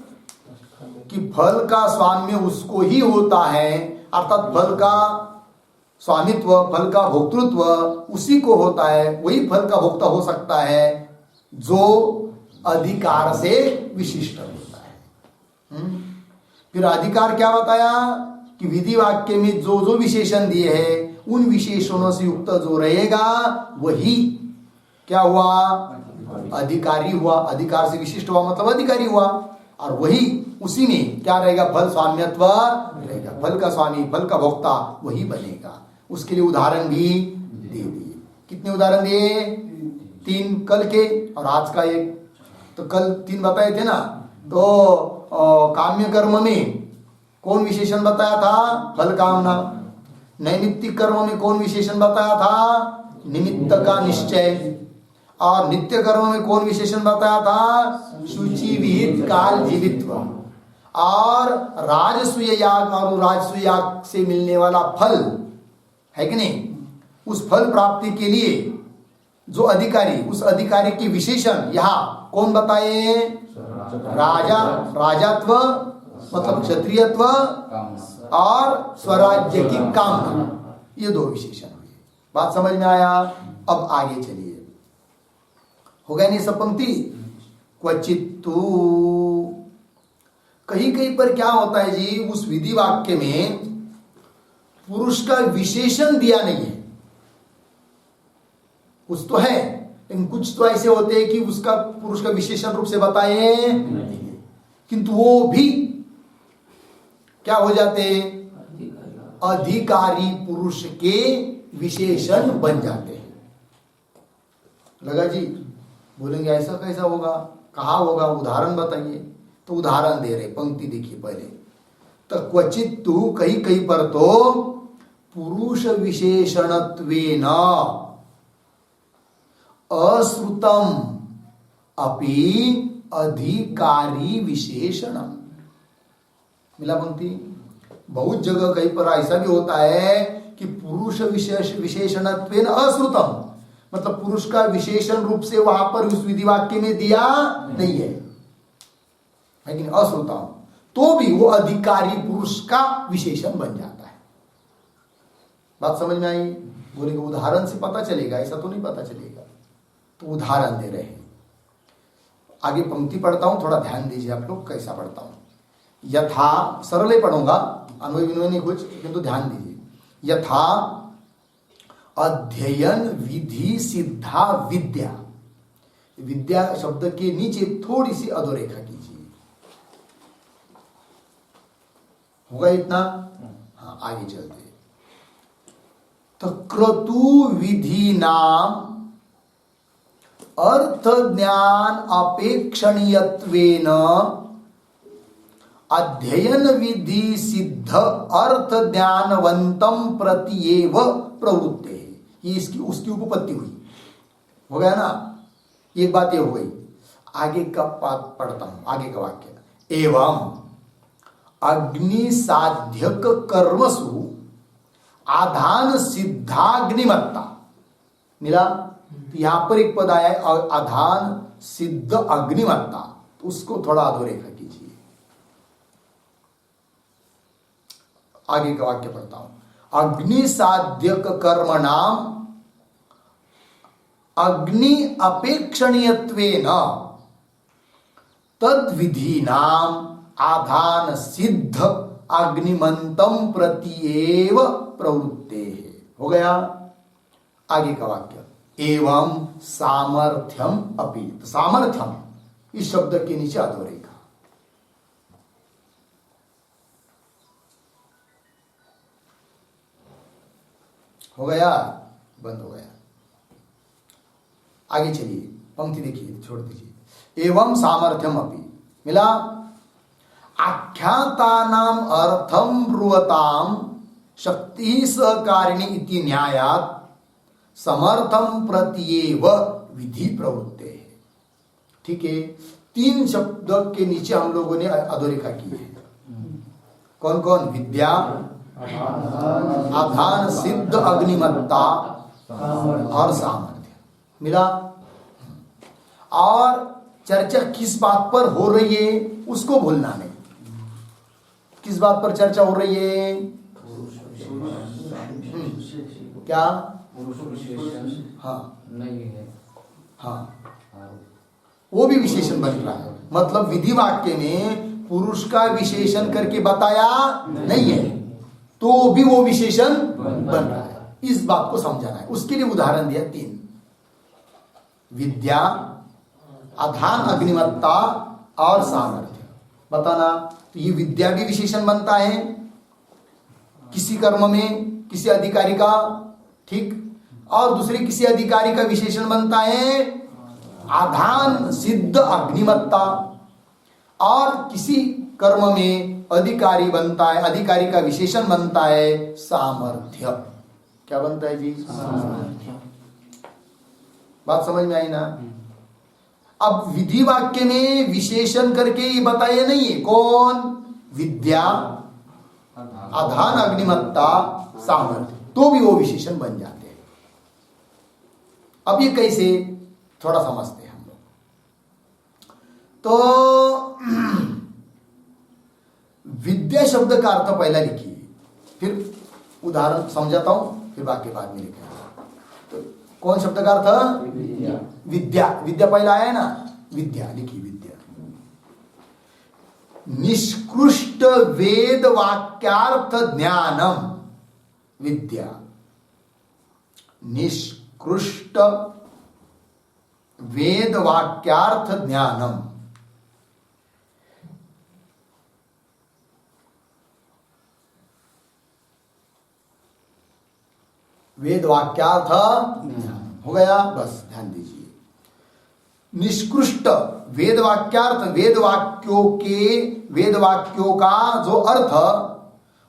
कि फल का स्वाम्य उसको ही होता है, अर्थात फल का स्वामित्व, फल का भोक्तृत्व उसी को होता है। वही फल का भोक्ता हो सकता है जो अधिकार से विशिष्ट होता है। फिर अधिकार क्या बताया कि विधि वाक्य में जो जो विशेषण दिए हैं उन विशेषणों से युक्त जो रहेगा वही क्या हुआ, अधिकारी हुआ। अधिकार से विशिष्ट हुआ मतलब अधिकारी हुआ, और वही उसी में क्या रहेगा, फल स्वाम्यत्व रहेगा। फल का स्वामी, फल का भोक्ता वही बनेगा। उसके लिए उदाहरण भी दे दिए। कितने उदाहरण दिए? 3 कल के और आज का 1। तो कल 3 बताए थे ना। तो काम्य कर्म में कौन विशेषण बताया था? फल कामना। नैमित्तिक कर्म में कौन विशेषण बताया था? निमित्त का निश्चय। और नित्य कर्म में कौन विशेषण बताया था? शुचि विहित काल जीवित्व। और राजसूय याग और राजसूय याग से मिलने वाला फल है कि नहीं, उस फल प्राप्ति के लिए जो अधिकारी, उस अधिकारी के विशेषण यहाँ कौन बताए? राजा, राजत्व मतलब क्षत्रियत्व और स्वराज्य की कामना, ये 2 विशेषण हुए। बात समझ में आया? अब आगे चलिए, हो गया नहीं सब पंक्ति? क्वचित्तु, कहीं कहीं पर क्या होता है जी, उस विधि वाक्य में पुरुष का विशेषण दिया नहीं है। कुछ तो है लेकिन कुछ तो ऐसे होते हैं कि उसका पुरुष का विशेषण रूप से बताए नहीं, किंतु वो भी क्या हो जाते हैं? अधिकारी पुरुष के विशेषण बन जाते हैं। लगा जी? बोलेंगे ऐसा कैसा होगा, कहाँ होगा, उदाहरण बताइए। तो उदाहरण दे रहे, पंक्ति देखिए पहले। तो क्वचित तु, कहीं कहीं पर तो पुरुष विशेषणत्वेन अश्रुतम अपि अधिकारी विशेषणम। मिला पंक्ति? बहुत जगह कहीं पर ऐसा भी होता है कि पुरुष विशेषणत्वेन अश्रुतम, मतलब पुरुष का विशेषण रूप से वहां पर उस विधि वाक्य में दिया नहीं है, लेकिन अश्रुतम, तो भी वो अधिकारी पुरुष का विशेषण बन जाता है। बात समझ में आई? बोलेंगे उदाहरण से पता चलेगा, ऐसा तो नहीं पता चलेगा। तो उदाहरण दे रहे हैं। आगे पंक्ति पढ़ता हूं, थोड़ा ध्यान दीजिए आप लोग कैसा पढ़ता हूं। यथा, सरल पढ़ूंगा, अन्वय विन्वय नहीं कुछ, किंतु ध्यान दीजिए। यथा अध्ययन विधि सिद्धा विद्या, विद्या शब्द के नीचे थोड़ी सी अधोरेखा कीजिए। होगा इतना? हाँ, आगे चलते। तो क्रतु विधि नाम अर्थ ज्ञान अपेक्षणीयत्वेन अध्ययन विधि सिद्ध अर्थ ज्ञानवंतम प्रत्येव प्रवृत्ते। ये इसकी उसकी उपपत्ति हुई। हो गया ना? एक बात ये हो गई। आगे का पाठ पढ़ता हूं, आगे का वाक्य। एवं अग्नि साध्यक कर्मसु आधान सिद्धाग्निमत्ता। मिला? तो यहां पर एक पद आया है आधान सिद्ध अग्निमत्ता, तो उसको थोड़ा अधोरेखा कीजिए। आगे का वाक्य पढ़ता हूं। अग्नि साध्यक कर्म नाम अग्नि अपेक्षणीयत्वेन तद विधि नाम आधान सिद्ध अग्निमंतम प्रत्येव प्रवृत्ते। हो गया? आगे का वाक्य। एवं सामर्थ्यम अपि, तो सामर्थ्यम इस शब्द के नीचे अधोरेखा। हो गया? बंद हो गया। आगे चलिए, पंक्ति देखिए, छोड़ दीजिए। एवं सामर्थ्यम अपि, मिला? आख्यातानाम अर्थम ब्रुवताम शक्ति सहकारिणी इति न्यायात समर्थम प्रत्येव विधि प्रवृत्ते। ठीक है? 3 शब्द के नीचे हम लोगों ने अधोरेखा की है। कौन कौन? विद्या, आधान सिद्ध अग्निमत्ता और सामर्थ्य। मिला? और चर्चा किस बात पर हो रही है उसको भूलना नहीं। किस बात पर चर्चा हो रही है? क्या? हाँ नहीं है। हाँ, वो भी विशेषण बन रहा है। मतलब विधि वाक्य में पुरुष का विशेषण करके बताया नहीं है, तो भी वो विशेषण बन रहा है। इस बात को समझाना है। उसके लिए उदाहरण दिया 3, विद्या, अधान, अग्निमत्ता और सामर्थ्य। बताना, तो ये विद्या भी विशेषण बनता है किसी कर्म में, किसी अधिकारी का, ठीक, और दूसरे किसी अधिकारी का विशेषण बनता है आधान सिद्ध अग्निमत्ता, और किसी कर्म में अधिकारी बनता है, अधिकारी का विशेषण बनता है सामर्थ्य। क्या बनता है जी? सामर्थ्य। बात समझ में आई ना? अब विधि वाक्य में विशेषण करके ये बताए नहीं है, कौन? विद्या, अधान, अग्निमत्ता, सामर्थ्य, तो भी वो विशेषण बन जाते हैं। अब ये कैसे, थोड़ा समझते हैं हम लोग। तो विद्या शब्द का अर्थ पहला लिखिए, फिर उदाहरण समझाता हूं, फिर बाकी बाद में लिखेंगे। तो कौन शब्द का अर्थ? विद्या। विद्या, विद्या पहला आया है ना, विद्या लिखिए। विद्या निष्कृष्ट वेद वाक्यार्थ ज्ञानम, विद्या निष्कृष्ट वेद वाक्यार्थ ज्ञानम। वेद वाक्यार्थ हो गया, बस ध्यान दीजिए। निष्कृष्ट वेद वाक्यार्थ, वेद वाक्यों का जो अर्थ,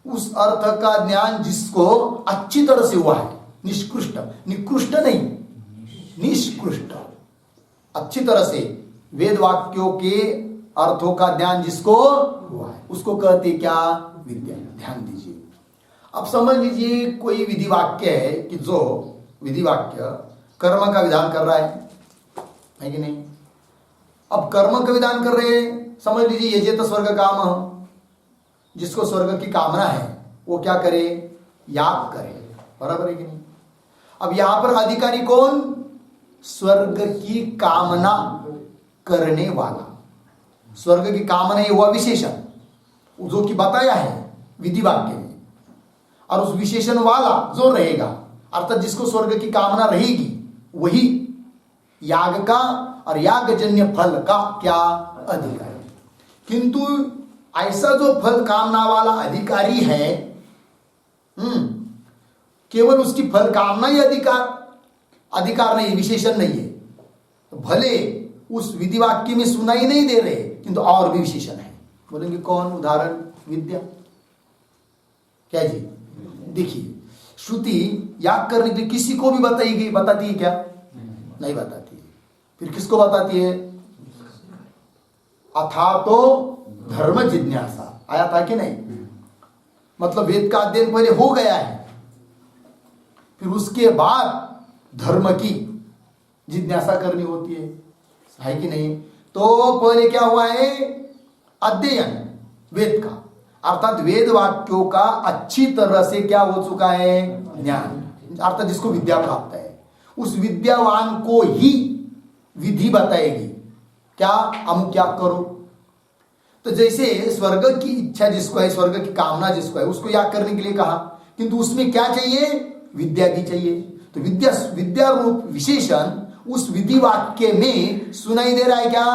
उस अर्थ का ज्ञान जिसको अच्छी तरह से हुआ है, निष्कृष्ट, निकृष्ट नहीं, निष्कृष्ट, अच्छी तरह से वेद वाक्यों के अर्थों का ज्ञान जिसको हुआ है, उसको कहते क्या? विद्या। ध्यान दीजिए। अब समझ लीजिए कोई विधि वाक्य है कि जो विधि वाक्य कर्म का विधान कर रहा है कि नहीं? अब कर्म का विधान कर रहे हैं, समझ लीजिए यजेत स्वर्ग काम, जिसको स्वर्ग की कामना है वो क्या करे? याग करे, बराबर है कि नहीं? अब यहां पर अधिकारी कौन? स्वर्ग की कामना करने वाला, स्वर्ग की कामना ये हुआ विशेषण जो कि बताया है विधि वाक्य में, और उस विशेषण वाला जो रहेगा, अर्थात जिसको स्वर्ग की कामना रहेगी, वही याग का और यागजन्य फल का क्या? अधिकारी। किंतु ऐसा जो फल कामना वाला अधिकारी है, केवल उसकी फल कामना ही अधिकार नहीं, विशेषण नहीं है, तो भले उस विधि वाक्य में सुनाई नहीं दे रहे, किंतु और भी विशेषण है। बोलेंगे कौन? उदाहरण विद्या। क्या जी? देखिए, श्रुति याग करने के लिए किसी को भी बताती है क्या? नहीं बताती है। फिर किसको बताती है? अथा तो धर्म जिज्ञासा, आया था कि नहीं? मतलब वेद का अध्ययन पहले हो गया है, फिर उसके बाद धर्म की जिज्ञासा करनी होती है कि नहीं? तो पहले क्या हुआ है? अध्ययन वेद का, अर्थात वेद वाक्यों का अच्छी तरह से क्या हो चुका है? ज्ञान, अर्थात जिसको विद्या प्राप्त है, उस विद्यावान को ही विधि बताएगी, क्या हम क्या करो। तो जैसे स्वर्ग की इच्छा जिसको है, स्वर्ग की कामना जिसको है, उसको याग करने के लिए कहा, किंतु उसमें क्या चाहिए? विद्या भी चाहिए। तो विद्या रूप विशेषण उस विधि वाक्य में सुनाई दे रहा है क्या?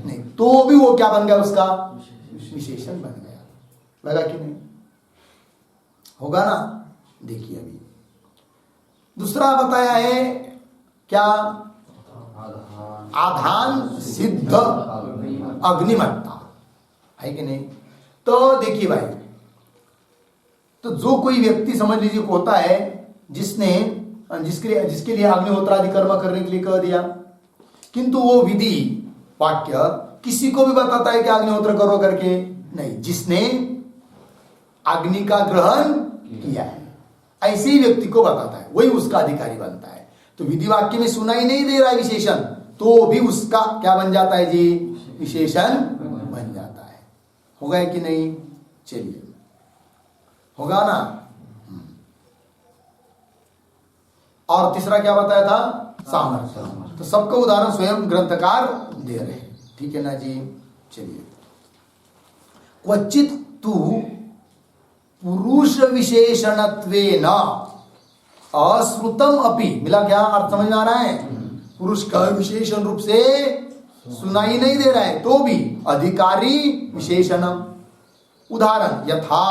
नहीं, तो भी वो क्या बन गया? उसका विशेषण बन गया। लगा कि नहीं? होगा ना? देखिए, अभी दूसरा बताया है क्या? आधान सिद्ध अग्निमत्ता, है कि नहीं? तो देखिए भाई, तो जो कोई व्यक्ति समझ लीजिए होता है जिसके लिए अग्निहोत्रादि कर्म करने के लिए कह दिया, किंतु वो विधि वाक्य किसी को भी बताता है कि अग्निहोत्र करो करके? नहीं, जिसने अग्नि का ग्रहण किया है ऐसे ही व्यक्ति को बताता है, वही उसका अधिकारी बनता है। तो विधि वाक्य में सुनाई नहीं दे रहा है विशेषण, तो भी उसका क्या बन जाता है जी? विशेषण बन जाता है। होगा कि नहीं? चलिए, होगा ना? और तीसरा क्या बताया था? सामर्थ्य। तो सबका उदाहरण स्वयं ग्रंथकार दे रहे हैं, ठीक है ना जी? चलिए, क्वचित तु पुरुष विशेषणत्वेन अश्रुतम अपि, मिला क्या? अर्थ समझ में आ रहा है? पुरुष का विशेषण रूप से सुनाई नहीं दे रहा है तो भी अधिकारी विशेषणम। उदाहरण, यथा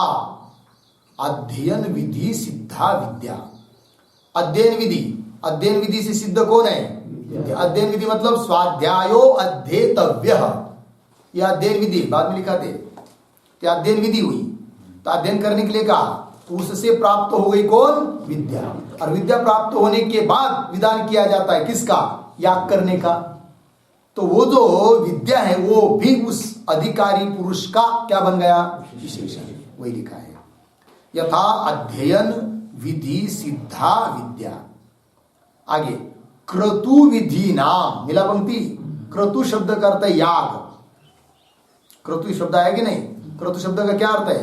अध्ययन विधि सिद्धा विद्या। अध्ययन विधि, अध्ययन विधि से सिद्ध कौन है? अध्ययन विधि मतलब स्वाध्यायो अध्येतव्य। यह अध्ययन विधि बाद में लिखा थे, तो अध्ययन विधि हुई, तो अध्ययन करने के लिए कहा, तो उससे प्राप्त हो गई कौन? विद्या। और विद्या प्राप्त होने के बाद विधान किया जाता है किसका? याग करने का। तो वो जो विद्या है वो भी उस अधिकारी पुरुष का क्या बन गया? विशेषण। वही लिखा है, यथा अध्ययन विधि सिद्धा विद्या। आगे, क्रतु विधि नाम, मिला पंक्ति? क्रतु शब्द का अर्थ है याग। क्रतु शब्द आया कि नहीं? क्रतु शब्द का क्या अर्थ है?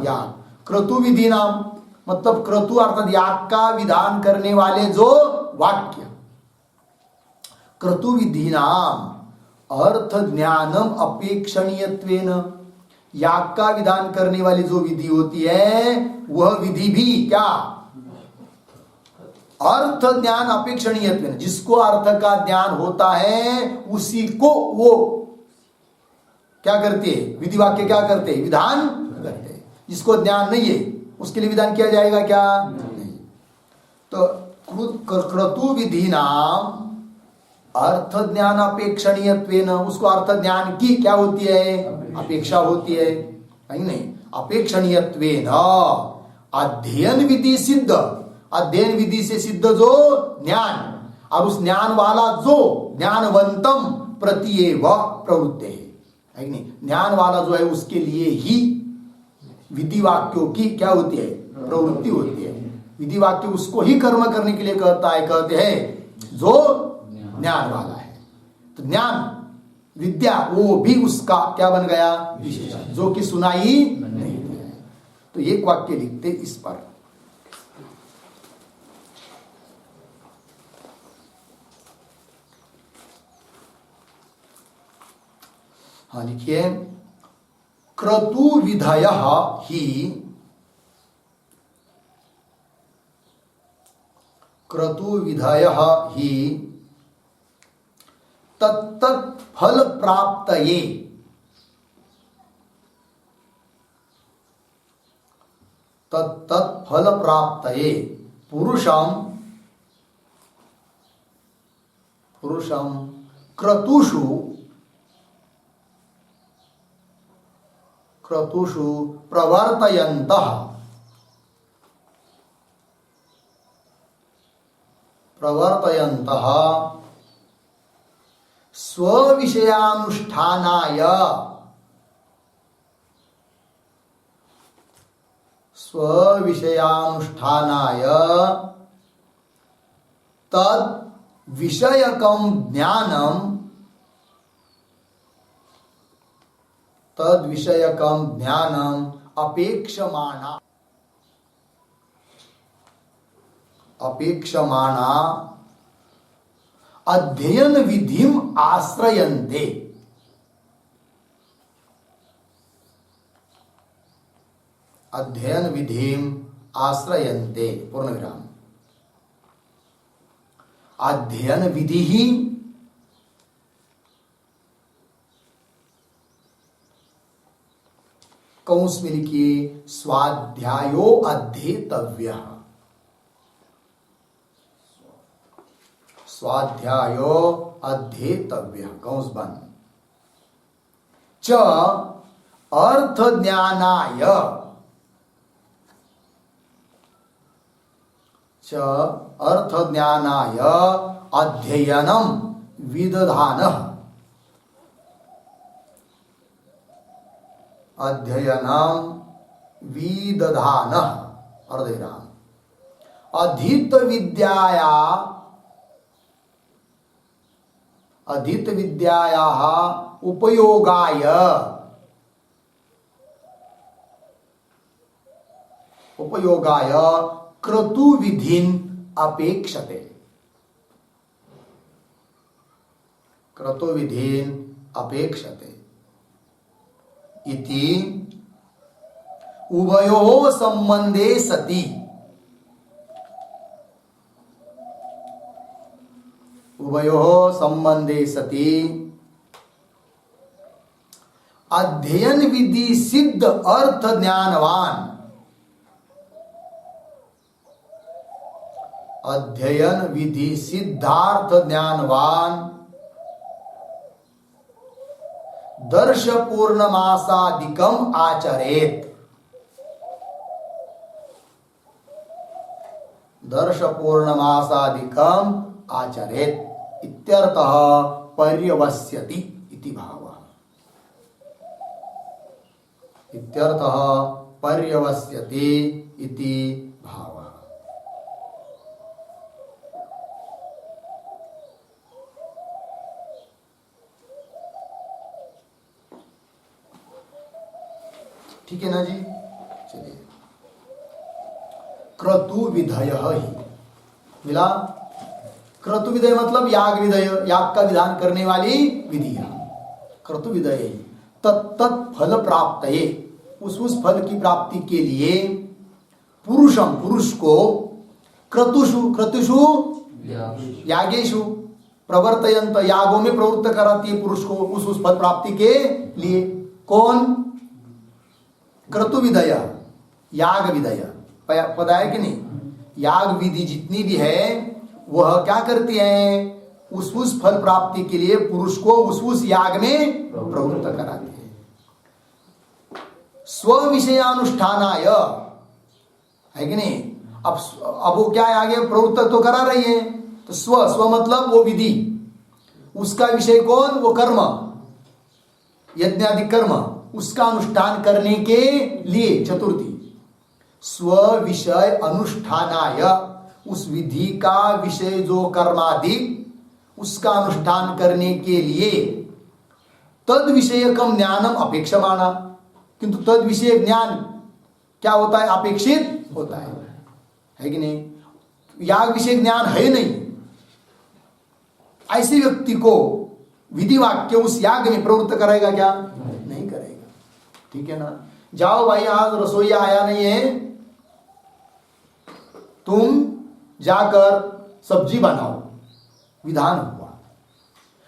याग। क्रतु विधि नाम मतलब क्रतु अर्थात याग का विधान करने वाले जो वाक्य। क्रतु विधि नाम अर्थ ज्ञानम अपेक्षणीयत्वेन, याग का विधान करने वाली जो विधि होती है वह विधि भी क्या? अर्थ ज्ञान अपेक्षणीयत्वेन, जिसको अर्थ का ज्ञान होता है उसी को वो क्या करते हैं? विधि वाक्य क्या करते हैं? विधान करते हैं। जिसको ज्ञान नहीं है उसके लिए विधान किया जाएगा क्या? नहीं। तो क्रतु विधि नाम अर्थ ज्ञान अपेक्षणीयत्वेन, उसको अर्थ ज्ञान की क्या होती है? अपेक्षा होती है, नहीं? अपेक्षणीयत्वेन अध्ययन विधि सिद्ध, अध्ययन विधि से सिद्ध जो ज्ञान, और उस ज्ञान वाला जो ज्ञानवंतम प्रत्येव प्रवृत्ति है नहीं? ज्ञान वाला जो है उसके लिए ही विधि वाक्यों की क्या होती है? प्रवृत्ति होती है। विधि वाक्य उसको ही कर्म करने के लिए कहता है, कहते हैं जो ज्ञान वाला है। तो ज्ञान विद्या वो भी उसका क्या बन गया? विशेषण, जो कि सुनाई नहीं दिया है। तो एक वाक्य लिखते इस पर, हाँ लिखिए, क्रतु विधयः ही, क्रतु विधयः ही तत्तत् फल प्राप्तये, तत्तत् फल प्राप्तये पुरुषम, पुरुषम क्रतुषु, क्रतुषु प्रवर्तयन्तः, प्रवर्तयन्तः स्वविषयानुष्ठानाय, स्वविषयानुष्ठानाय तद् विषयकं ज्ञानम, तद विषयकम ज्ञानम अपेक्षमाना, अपेक्षमाना अध्ययन विधिम आश्रयन्ते, अध्ययन विधिम आश्रयन्ते, पूर्ण विराम। अध्ययन विधि ही कौंस में लिखिए स्वाध्यायो अध्येतव्य, स्वाध्यायो अध्येतव्य कौंस बंद। च अर्थ ज्ञानाय, च अर्थ ज्ञानाय अध्ययनम विदधानः, अध्ययनम विदधानः अर्धविराम। अधीत विद्याया, अधीत विद्यायाः उपयोगाय, उपयोगाय क्रतु विधिन अपेक्षते, क्रतु विधिन अपेक्षते इति उभयोः संबंधे सति, उभयोः संबंधे सति अध्ययन विधि सिद्ध अर्थ ज्ञानवान, अध्ययन विधि सिद्धार्थ ज्ञानवान दर्श पूर्णमासादिकम आचरेत, दर्श पूर्णमासादिकम आचरेत इत्यर्थः पर्यवस्यति इति भावः, इत्यर्थः पर्यवस्यति इति भावः। ठीक है ना जी। चलिए, क्रतु विधयः ही मिला। क्रतु विधेय मतलब याग विधेय, याग का विधान करने वाली विधि। क्रतु विधेय तत्त फल प्राप्त, उस फल की प्राप्ति के लिए पुरुषम, पुरुष को क्रतुषु, क्रतुषु यागेषु प्रवर्तयंत, यागों में प्रवृत्त कराती है पुरुष को उस फल प्राप्ति के लिए। कौन? क्रतु विधय, याग विधय। पता है कि नहीं? याग विधि जितनी भी है वह क्या करती है? उस फल प्राप्ति के लिए पुरुष को उस याग में प्रवृत्त कराती है। स्व विषयानुष्ठानाय, है कि नहीं? अब वो क्या है? आगे प्रवृत्त तो करा रही है, तो स्व मतलब वो विधि, उसका विषय कौन? वो कर्म, यज्ञादि कर्म, उसका अनुष्ठान करने के लिए। चतुर्थी, स्व विषय अनुष्ठानाय, उस विधि का विषय जो कर्मादि, उसका अनुष्ठान करने के लिए तद विषयकम ज्ञानम अपेक्षमाना, किंतु तद विषय ज्ञान क्या होता है? अपेक्षित होता है कि नहीं? याग विषय ज्ञान है नहीं, ऐसे व्यक्ति को विधि वाक्य उस याग में प्रवृत्त करेगा क्या? नहीं करेगा। ठीक है ना? जाओ भाई, आज रसोईया आया नहीं है, तुम जाकर सब्जी बनाओ, विधान हुआ।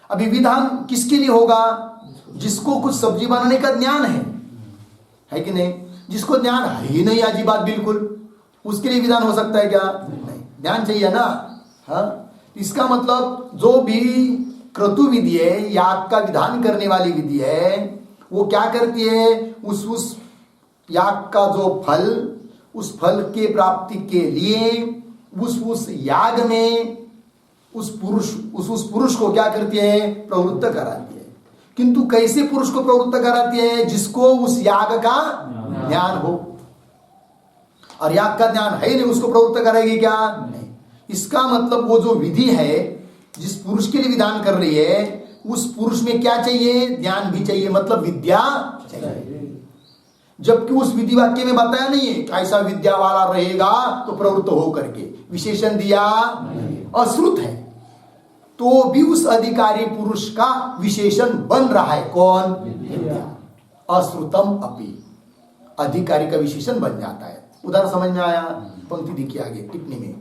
अभी विधान किसके लिए होगा? जिसको कुछ सब्जी बनाने का ज्ञान है कि नहीं? जिसको ज्ञान है ही नहीं, आजी बात बिल्कुल, उसके लिए विधान हो सकता है क्या? नहीं, ज्ञान चाहिए ना। हाँ, इसका मतलब जो भी क्रतु विधि है, याग का विधान करने वाली विधि है, वो क्या करती है? उस याग का जो फल, उस फल के प्राप्ति के लिए उस याग में उस पुरुष को क्या करती है? प्रवृत्त कराती है। किंतु कैसे पुरुष को प्रवृत्त कराती है? जिसको उस याग का ज्ञान हो। और याग का ज्ञान है नहीं, उसको प्रवृत्त करेगी क्या? नहीं। इसका मतलब वो जो विधि है, जिस पुरुष के लिए विधान कर रही है, उस पुरुष में क्या चाहिए? ज्ञान भी चाहिए, मतलब विद्या चाहिए। जबकि उस विधि वाक्य में बताया नहीं है कि ऐसा विद्या वाला रहेगा तो प्रवृत्त हो करके, विशेषण दिया अश्रुत है, तो भी उस अधिकारी पुरुष का विशेषण बन रहा है। कौन? विद्या। अश्रुतम अपि, अधिकारी का विशेषण बन जाता है। उदाहरण समझ में आया? पंक्ति देखिए आगे टिप्पणी में,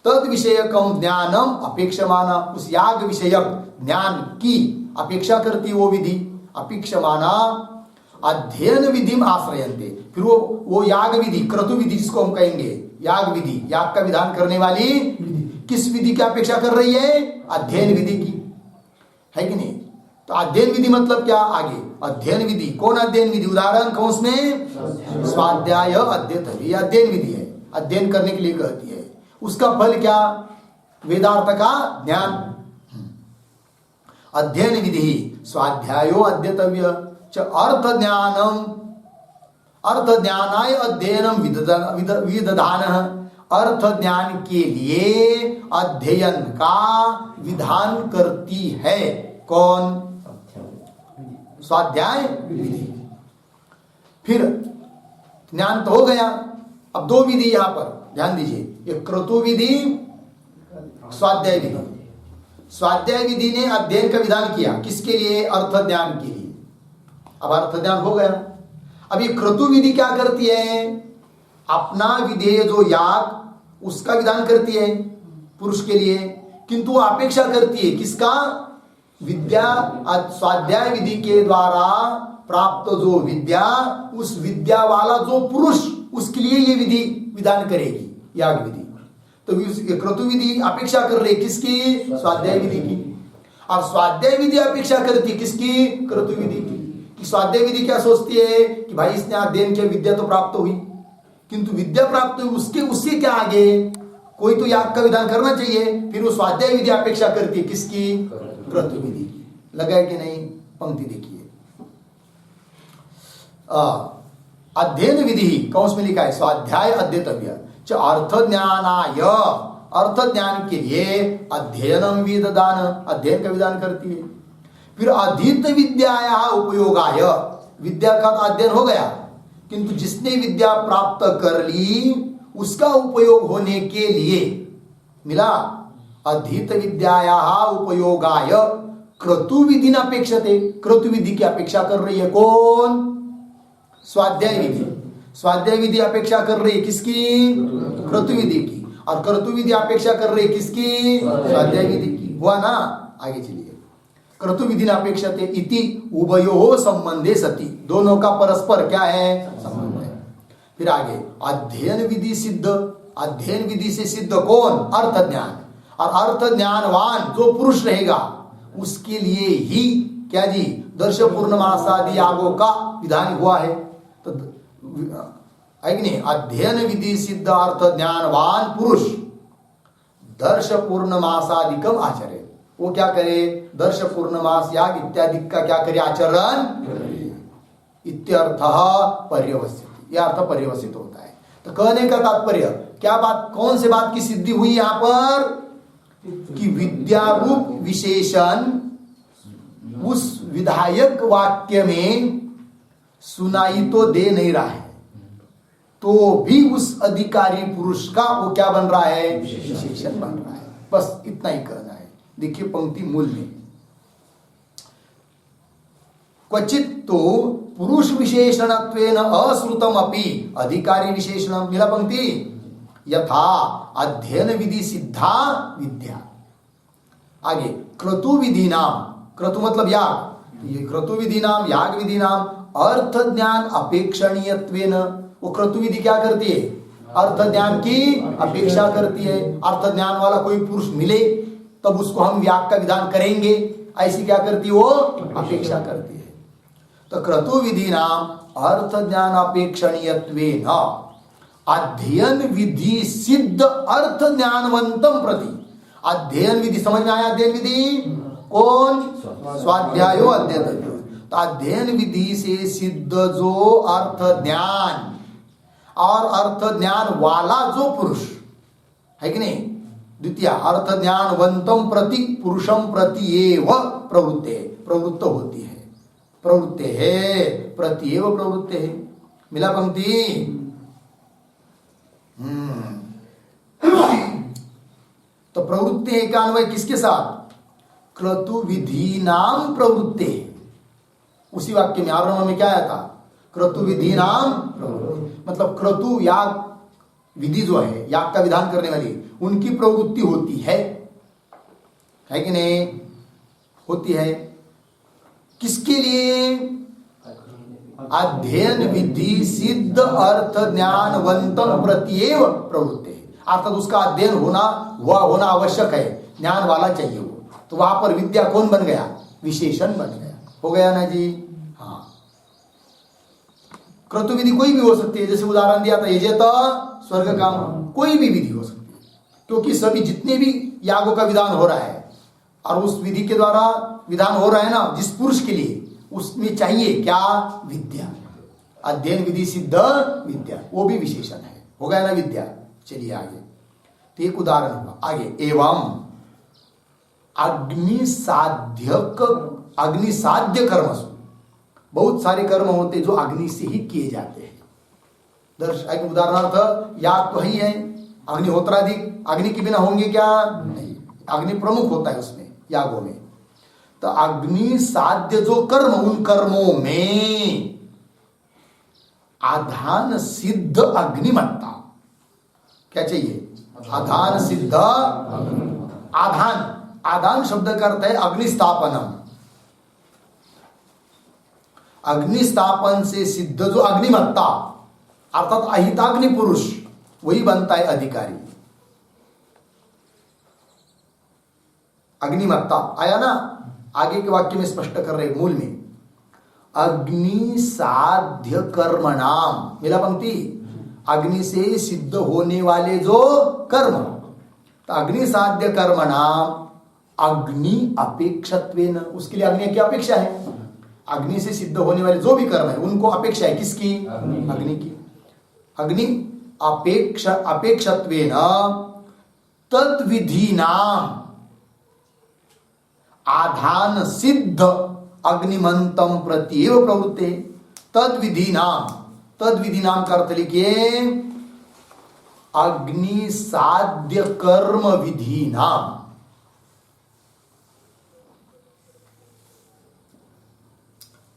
तद विषयकम ज्ञानम अपेक्षमाना, उस याग विषयक ज्ञान की अपेक्षा करती वो विधि। अपेक्षमाना अध्ययन विधि में आश्रयन्ते, फिर वो याग विधि, क्रतु विधि जिसको हम कहेंगे, याग विधि, याग का विधान करने वाली विधि, किस विधि की अपेक्षा कर रही है? अध्ययन विधि की, है कि नहीं? तो अध्ययन विधि मतलब क्या? आगे अध्ययन विधि। कौन अध्ययन विधि? उदाहरण कौन उसमें? स्वाध्याय अध्ययन, ये अध्ययन विधि है, अध्ययन करने के लिए कहती है। उसका फल क्या? वेदार्थ का ज्ञान। अध्ययन विधि स्वाध्यायो अध्येतव्य च अर्थ ज्ञानम, अर्थ ज्ञानाय अध्ययनम विदधानः, अर्थ ज्ञान के लिए अध्ययन का विधान करती है। कौन? स्वाध्याय विधि। फिर ज्ञान तो हो गया, अब दो विधि यहां पर ध्यान दीजिए, एक क्रतु विधि, स्वाध्याय विधि। स्वाध्याय विधि ने अध्ययन का विधान किया, किसके लिए? अर्थ ज्ञान के लिए। अब अर्थ ज्ञान हो गया, अब ये क्रतु विधि क्या करती है? अपना विधेय जो याग उसका विधान करती है पुरुष के लिए, किंतु अपेक्षा करती है किसका? विद्या, स्वाध्याय विधि के द्वारा प्राप्त जो विद्या, उस विद्या वाला जो पुरुष, उसके लिए ये विधि विधान करेगी, याग विधि। तो क्रतु विधि अपेक्षा कर रही किसकी? स्वाध्याय विधि की। और स्वाध्याय विधि अपेक्षा करती किसकी? क्रतु विधि की। कि स्वाध्याय विधि क्या सोचती है कि भाई इसने अध्ययन किया, विद्या तो प्राप्त हुई, किंतु विद्या प्राप्त हुई उससे क्या आगे कोई तो याग का विधान करना चाहिए, फिर वो स्वाध्याय विधि अपेक्षा करती है किसकी? क्रतु विधि की। लगा है कि नहीं? पंक्ति देखिए, अध्ययन विधि कौंस में लिखा है स्वाध्याय अध्येतव्य च अर्थ ज्ञानाय, अर्थ ज्ञान के लिए अध्ययनम विददान, अध्ययन का विधान करती है। फिर अधीत विद्याया उपयोगाय, विद्या का अध्ययन हो गया, किंतु जिसने विद्या प्राप्त कर ली उसका उपयोग होने के लिए मिला, अधीत विद्याया उपयोगाय क्रतु विधि न अपेक्षते, क्रतु विधि की अपेक्षा कर रही है कौन? स्वाध्याय विधि। स्वाध्याय विधि अपेक्षा कर रही है किसकी? क्रतु विधि की। और क्रतु विधि अपेक्षा कर रही है किसकी? स्वाध्याय विधि की। हुआ ना? आगे चलिए, क्रतु विधि न अपेक्षते इति उभयोः संबंधे सति, दोनों का परस्पर क्या है? संबंध है। फिर आगे अध्ययन विधि सिद्ध, अध्ययन विधि से सिद्ध कौन? अर्थ ज्ञान। और अर्थ ज्ञानवान जो पुरुष रहेगा उसके लिए ही क्या जी? दर्श पूर्णमासादि यागों का विधान हुआ है। तो है कि नहीं? अध्ययन विधि सिद्ध अर्थ ज्ञानवान पुरुष दर्श पूर्णमासादिकम आचरे, वो क्या करे? दर्श पूर्णमास याग इत्यादि का क्या करे? आचरण। इत्यर्थः पर्यवसित, यह अर्थ पर्यवसित होता है। तो कहने का तात्पर्य क्या? बात कौन से बात की सिद्धि हुई यहां पर? कि विद्यारूप विशेषण उस विधायक वाक्य में सुनाई तो दे नहीं रहा है, तो भी उस अधिकारी पुरुष का वो क्या बन रहा है? विशेषण बन रहा है। बस इतना ही कहना है। देखिए पंक्ति मूल में, क्वचित तो पुरुष विशेषणत्वेन अश्रुतम अपि अधिकारी विशेषण, मिला पंक्ति, यथा अध्ययन विधि सिद्धा विद्या। आगे क्रतु विधि नाम, क्रतु मतलब याग, ये क्रतु विधि नाम याग विधि नाम अर्थ ज्ञान अपेक्षणीयत्वेन, वो क्रतु विधि क्या करती है? अर्थ ज्ञान की अपेक्षा करती है। अर्थ ज्ञान वाला कोई पुरुष मिले तब उसको हम याग का विधान करेंगे, ऐसी क्या करती है? वो अपेक्षा करती है। तो क्रतु विधि नाम अर्थ ज्ञान अपेक्षणीयत्वेन अध्ययन विधि सिद्ध अर्थ ज्ञानवंतम प्रति, अध्ययन विधि समझ में आया? अध्ययन विधि कौन? स्वाध्यायो अध्येतव्यो। तो अध्ययन विधि से सिद्ध जो अर्थ ज्ञान और अर्थ ज्ञान वाला जो पुरुष है कि नहीं, द्वितीय अर्थ ज्ञानवंतम प्रति पुरुषम प्रति एव प्रवृत्ते, प्रवृत्त होती है, प्रवृत्ते है, प्रति एव प्रवृत्ते है। मिला पंक्ति? तो प्रवृत्ति का अन्वय किसके साथ? क्रतु विधि नाम प्रवृत्ति। उसी वाक्य में आरंभ में क्या आया था? क्रतु विधि नाम प्रवृत्ति, मतलब क्रतु याग विधि जो है, याग का विधान करने वाली, उनकी प्रवृत्ति होती है कि नहीं? होती है। किसके लिए? अध्ययन विधि सिद्ध अर्थ ज्ञानवंतम प्रत्येव प्रवृत्ति, अर्थात उसका अध्ययन होना आवश्यक है, ज्ञान वाला चाहिए वो। तो वहां पर विद्या कौन बन गया? विशेषण बन गया। हो गया ना जी? हाँ। क्रतु विधि कोई भी हो सकती है, जैसे उदाहरण दिया था यजेत स्वर्ग काम, कोई भी विधि हो सकती है, क्योंकि सभी जितने भी यागों का विधान हो रहा है और उस विधि के द्वारा विधान हो रहा है ना जिस पुरुष के लिए, उसमें चाहिए क्या? विद्या। अध्ययन विधि सिद्ध विद्या, वो भी विशेषण है। हो गया ना विद्या? चलिए आगे। तो एक उदाहरण हुआ आगे, एवं अग्निसाध्य कर्मसु, बहुत सारे कर्म होते जो अग्नि से ही किए जाते हैं। उदाहरणार्थ याग तो ही है, अग्निहोत्रादि अग्नि के बिना होंगे क्या? नहीं, अग्नि प्रमुख होता है उसमें, यागों में। तो अग्नि साध्य जो कर्म, उन कर्मों में आधान सिद्ध अग्निमत्ता। क्या चाहिए? आधान सिद्ध। आधान, आधान शब्द का अर्थ है अग्निस्थापनम। अग्निस्थापन से सिद्ध जो अग्निमत्ता अर्थात अहिताग्नि पुरुष, वही बनता है अधिकारी। अग्निमत्ता आया ना, आगे के वाक्य में स्पष्ट कर रहे मूल में, अग्नि साध्य कर्मणाम, मिला पंक्ति, अग्नि से सिद्ध होने वाले जो कर्म, तो अग्नि साध्य कर्मणाम अग्नि अपेक्षत्वेन, उसके लिए अग्नि की अपेक्षा है। अग्नि से सिद्ध होने वाले जो भी कर्म है उनको अपेक्षा है, किसकी? अग्नि की। अग्नि अपेक्षत्वेन तद्विधीनाम आधान सिद्ध अग्निमंतम प्रत्येव प्रवृत्ते। तद्विधीनाम, तद्विधीनाम का अर्थ लिखिए अग्नि साध्य कर्म विधीनाम।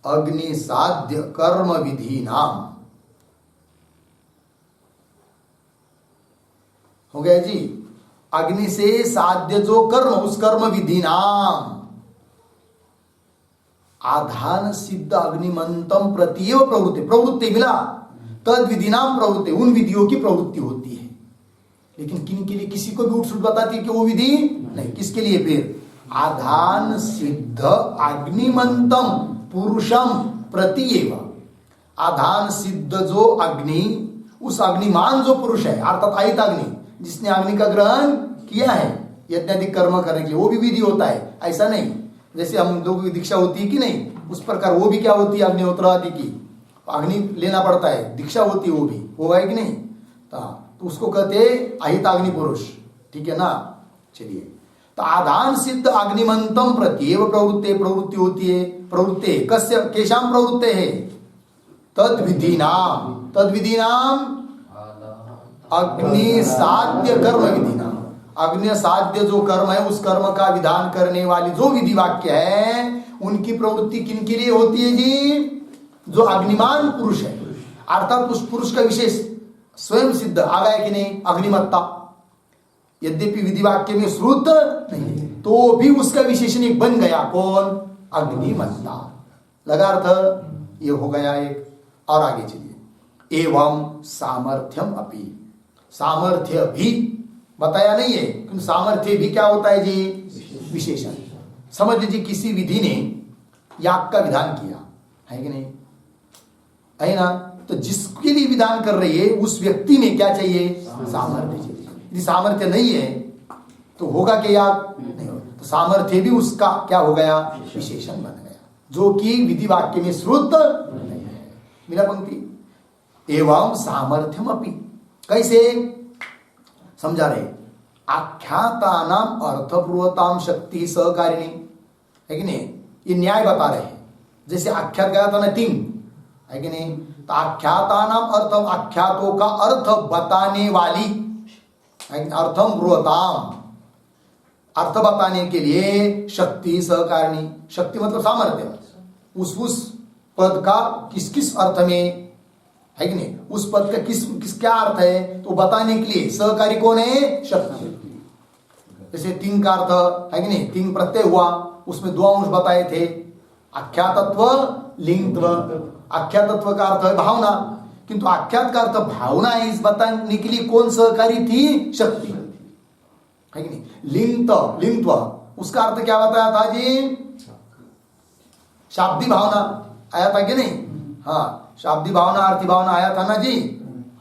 अग्नि साध्य कर्म विधीनाम हो गया जी। अग्नि से साध्य जो कर्म, उस कर्म विधि नाम आधान सिद्ध अग्निमंतम प्रत्येव प्रवृत्ति। प्रवृत्ति मिला, तद विधि नाम प्रवृत्ति, उन विधियों की प्रवृत्ति होती है। लेकिन किन के लिए? किसी को भी उठ बताती है कि वो विधि नहीं, किसके लिए? फिर आधान सिद्ध अग्निमंतम पुरुषम प्रत्येव। आधान सिद्ध जो अग्नि, उस अग्निमान जो पुरुष है अर्थात अहिताग्नि, जिसने अग्नि का ग्रहण किया है यज्ञादि कर्म करने के लिए, वो भी विधि होता है। ऐसा नहीं जैसे हम लोगों की दीक्षा होती है कि नहीं, उस प्रकार वो भी क्या होती है? अग्निहोत्र आदि की अग्नि लेना पड़ता है, दीक्षा होती है, वो भी होगा कि नहीं? तो उसको कहते हैं अहिताग्नि पुरुष, ठीक है ना। चलिए, तो आधान सिद्ध अग्निमंतम प्रत्येव प्रवृत्ति, प्रवृत्ति होती है। प्रवृत्ति कस्य केशाम प्रवृत्ति है? तद विधि नाम, तद विधि नाम अग्नि साध्य कर्म विधि नाम। अग्नि साध्य जो कर्म है, उस कर्म का विधान करने वाली जो विधि वाक्य है, उनकी प्रवृत्ति किन के लिए होती है जी? जो अग्निमान पुरुष है, अर्थात उस पुरुष का विशेष स्वयं सिद्ध आ गया कि नहीं? अग्निमत्ता। यद्यपि विधि वाक्य में श्रुत नहीं, तो भी उसका विशेषण एक बन गया। कौन? अग्निमत्ता। लगा अर्थ? ये हो गया एक। और आगे चलिए, एवं सामर्थ्यम अपि, सामर्थ्य भी बताया नहीं है, क्योंकि सामर्थ्य भी क्या होता है जी? विशेषण। समझ लीजिए किसी विधि ने याग का विधान किया है कि नहीं, है ना, तो जिसके लिए विधान कर रही है उस व्यक्ति में क्या चाहिए? सामर्थ्य चाहिए। यदि सामर्थ्य नहीं है तो होगा कि याग नहीं होगा। तो सामर्थ्य भी उसका क्या हो गया? विशेषण बन गया, जो कि विधि वाक्य में श्रुत नहीं है। मेरा पंक्ति एवं सामर्थ्यम अपि, कैसे समझा रहे? आख्यातानाम अर्थपूर्वताम शक्ति सहकारिणी, है कि नहीं? ये न्याय बता रहे हैं। जैसे आख्यात गया था ना तीन, है कि नहीं? तो आख्यातानाम अर्थम, आख्यातों का अर्थ बताने वाली, अर्थम ब्रुवताम, अर्थ बताने के लिए शक्ति सहकारिणी। शक्ति मतलब सामर्थ्य, उस पद का किस किस अर्थ में, है कि नहीं, उस पद का किस क्या अर्थ है, तो बताने के लिए सहकारी कौन है? शक्ति। जैसे तिंग का अर्थ है कि नहीं, तिंग प्रत्यय हुआ, उसमें दो अंश बताए थे, आख्यातत्व, लिंगत्व। आख्यातत्व का अर्थ है भावना, किंतु आख्यात का अर्थ भावना है, इस बताने के लिए कौन सहकारी थी? शक्ति, है कि नहीं। लिंगत्व, उसका अर्थ क्या बताया था जी? शाब्दी भावना आया था कि नहीं? हाँ, शाब्दी भावना, अर्थी भावना आया था ना जी।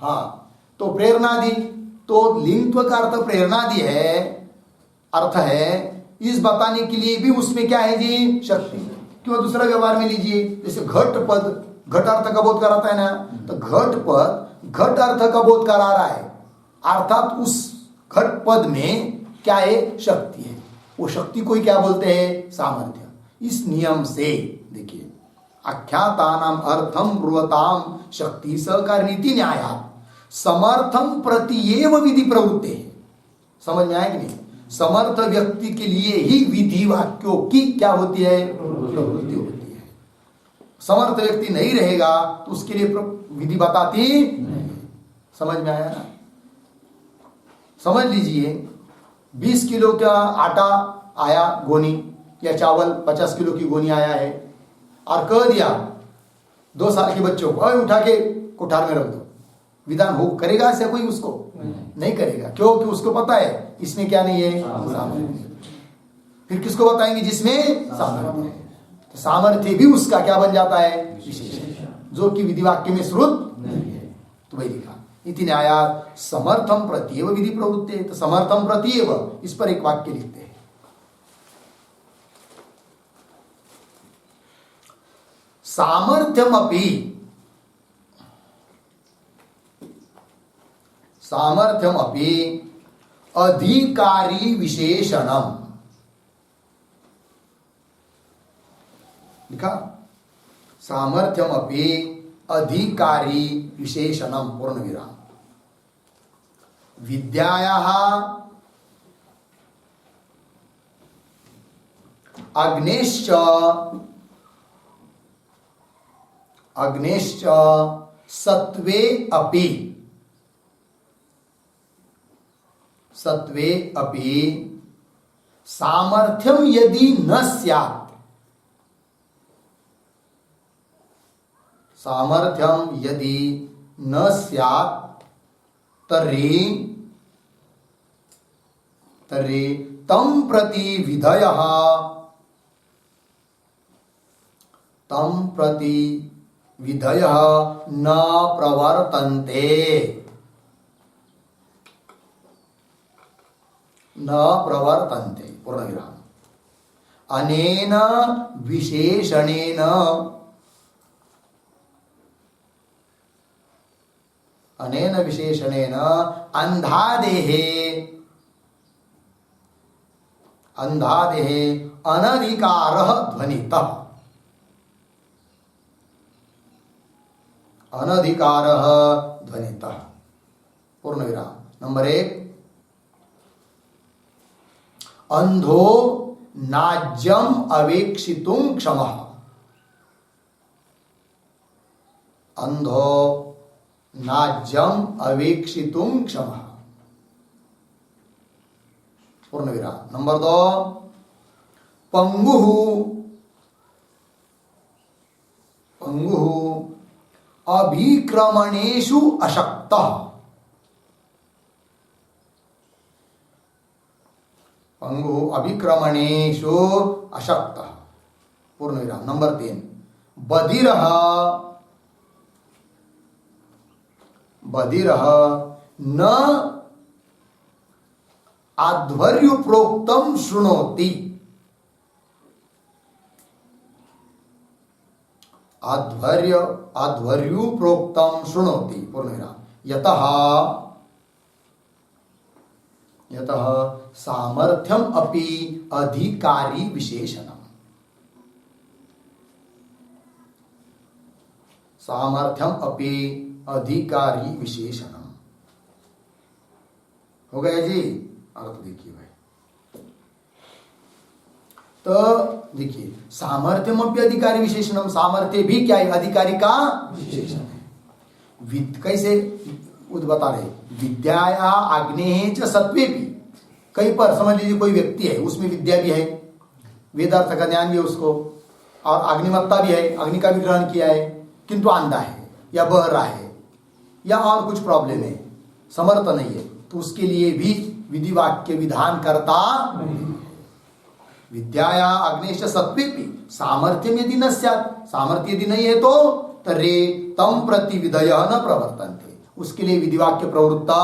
हाँ, तो प्रेरणा दी, तो लिंगत्व का अर्थ प्रेरणा दी है, अर्थ है, इस बताने के लिए भी उसमें क्या है जी? शक्ति। क्यों? दूसरा व्यवहार में लीजिए, जैसे घट पद, घट अर्थ का बोध कराता है ना, तो घट पद घट अर्थ का बोध करा रहा है, अर्थात उस घट पद में क्या है? शक्ति है। वो शक्ति को ही क्या बोलते हैं? सामर्थ्य। इस नियम से देखिए, आख्यातानाम अर्थम ब्रुवताम शक्ति सहकारिणी न्यायात् समर्थम प्रतिएव विधि प्रवृत्ति है। समझ में आया कि नहीं? समर्थ व्यक्ति के लिए ही विधि वाक्यों की क्या होती है? प्रवृत्ति होती है। समर्थ व्यक्ति नहीं रहेगा तो उसके लिए विधि बताती नहीं। समझ में आया ना? समझ लीजिए 20 किलो का आटा आया गोनी, या चावल 50 किलो की गोनी आया है, और कह दिया 2 साल के बच्चों को उठा के कोठार में रख दो, विधान हो करेगा ऐसा कोई? उसको नहीं करेगा। क्यों? कि उसको पता है इसमें क्या नहीं है, सामर्थ्य। फिर किसको बताएंगे? जिसमें सामर्थ्य है। तो सामर्थ्य भी उसका क्या बन जाता है? विशेषण, जो कि विधि वाक्य में श्रुत नहीं है। तो वही लिखा इति न्यायात् समर्थम प्रत्येव विधि प्रवृत्ते। तो समर्थम प्रत्येव, इस पर एक वाक्य लिखते हैं। सामर्थ्यमपि अधिकारी विशेषणम। लिखा सामर्थ्यमपि अधिकारी विशेषणम पूर्ण विराम। विद्यायाः अग्नेश्च सत्वे अपि सामर्थ्यम यदि न स्यात्, सामर्थ्यम यदि न स्यात् तर्हि तं प्रति विधयः न प्रवर्तन्ते। पूर्ण विराम। अनेन विशेषणेन अंधादेः अनधिकारः ध्वनितः। पूर्ण विराम। नंबर 1, अंधो नाज्यम अवेक्षितुं क्षमः। अंधो नाज्यम अवेक्षितुं क्षमः। पूर्ण विराम। नंबर 2, पंगुः अभिक्रमणेषु अशक्तः। पंगुः अभिक्रमणेषु अशक्तः। पूर्ण विराम। नंबर 3, बधिरः न आध्वर्युप्रोक्तं शृणोति। आध्वर्युप्रोक्तं शृणोति। पूर्ण विराम। यतः सामर्थ्यम अपि अधिकारी विशेषणम्। सामर्थ्यम अपि अधिकारी विशेषणम्। हो गया जी? अर्थ देखिए भाई। तो देखिए सामर्थ्यम अपि अधिकारी विशेषणम, सामर्थ्य भी क्या है? अधिकारी का विशेषण है। कैसे बता रहे? विद्याया आग्नेय च सत्वे भी। कहीं पर समझ लीजिए कोई व्यक्ति है, उसमें विद्या भी है, वेदार्थ का ज्ञान भी है उसको, और अग्निमत्ता भी है, अग्नि का भी ग्रहण किया है, किंतु अंधा है या बह रहा है या और कुछ प्रॉब्लम है, समर्थ नहीं है, तो उसके लिए भी विधि वाक्य विधान करता। विद्याया अग्नेश सत्वेपि सामर्थ्यम यदि न स्यात्, सामर्थ्य यदि नहीं है तो तर्हि तं प्रति विधयः न प्रवर्तन्ते, उसके लिए विधि वाक्य प्रवृत्ता।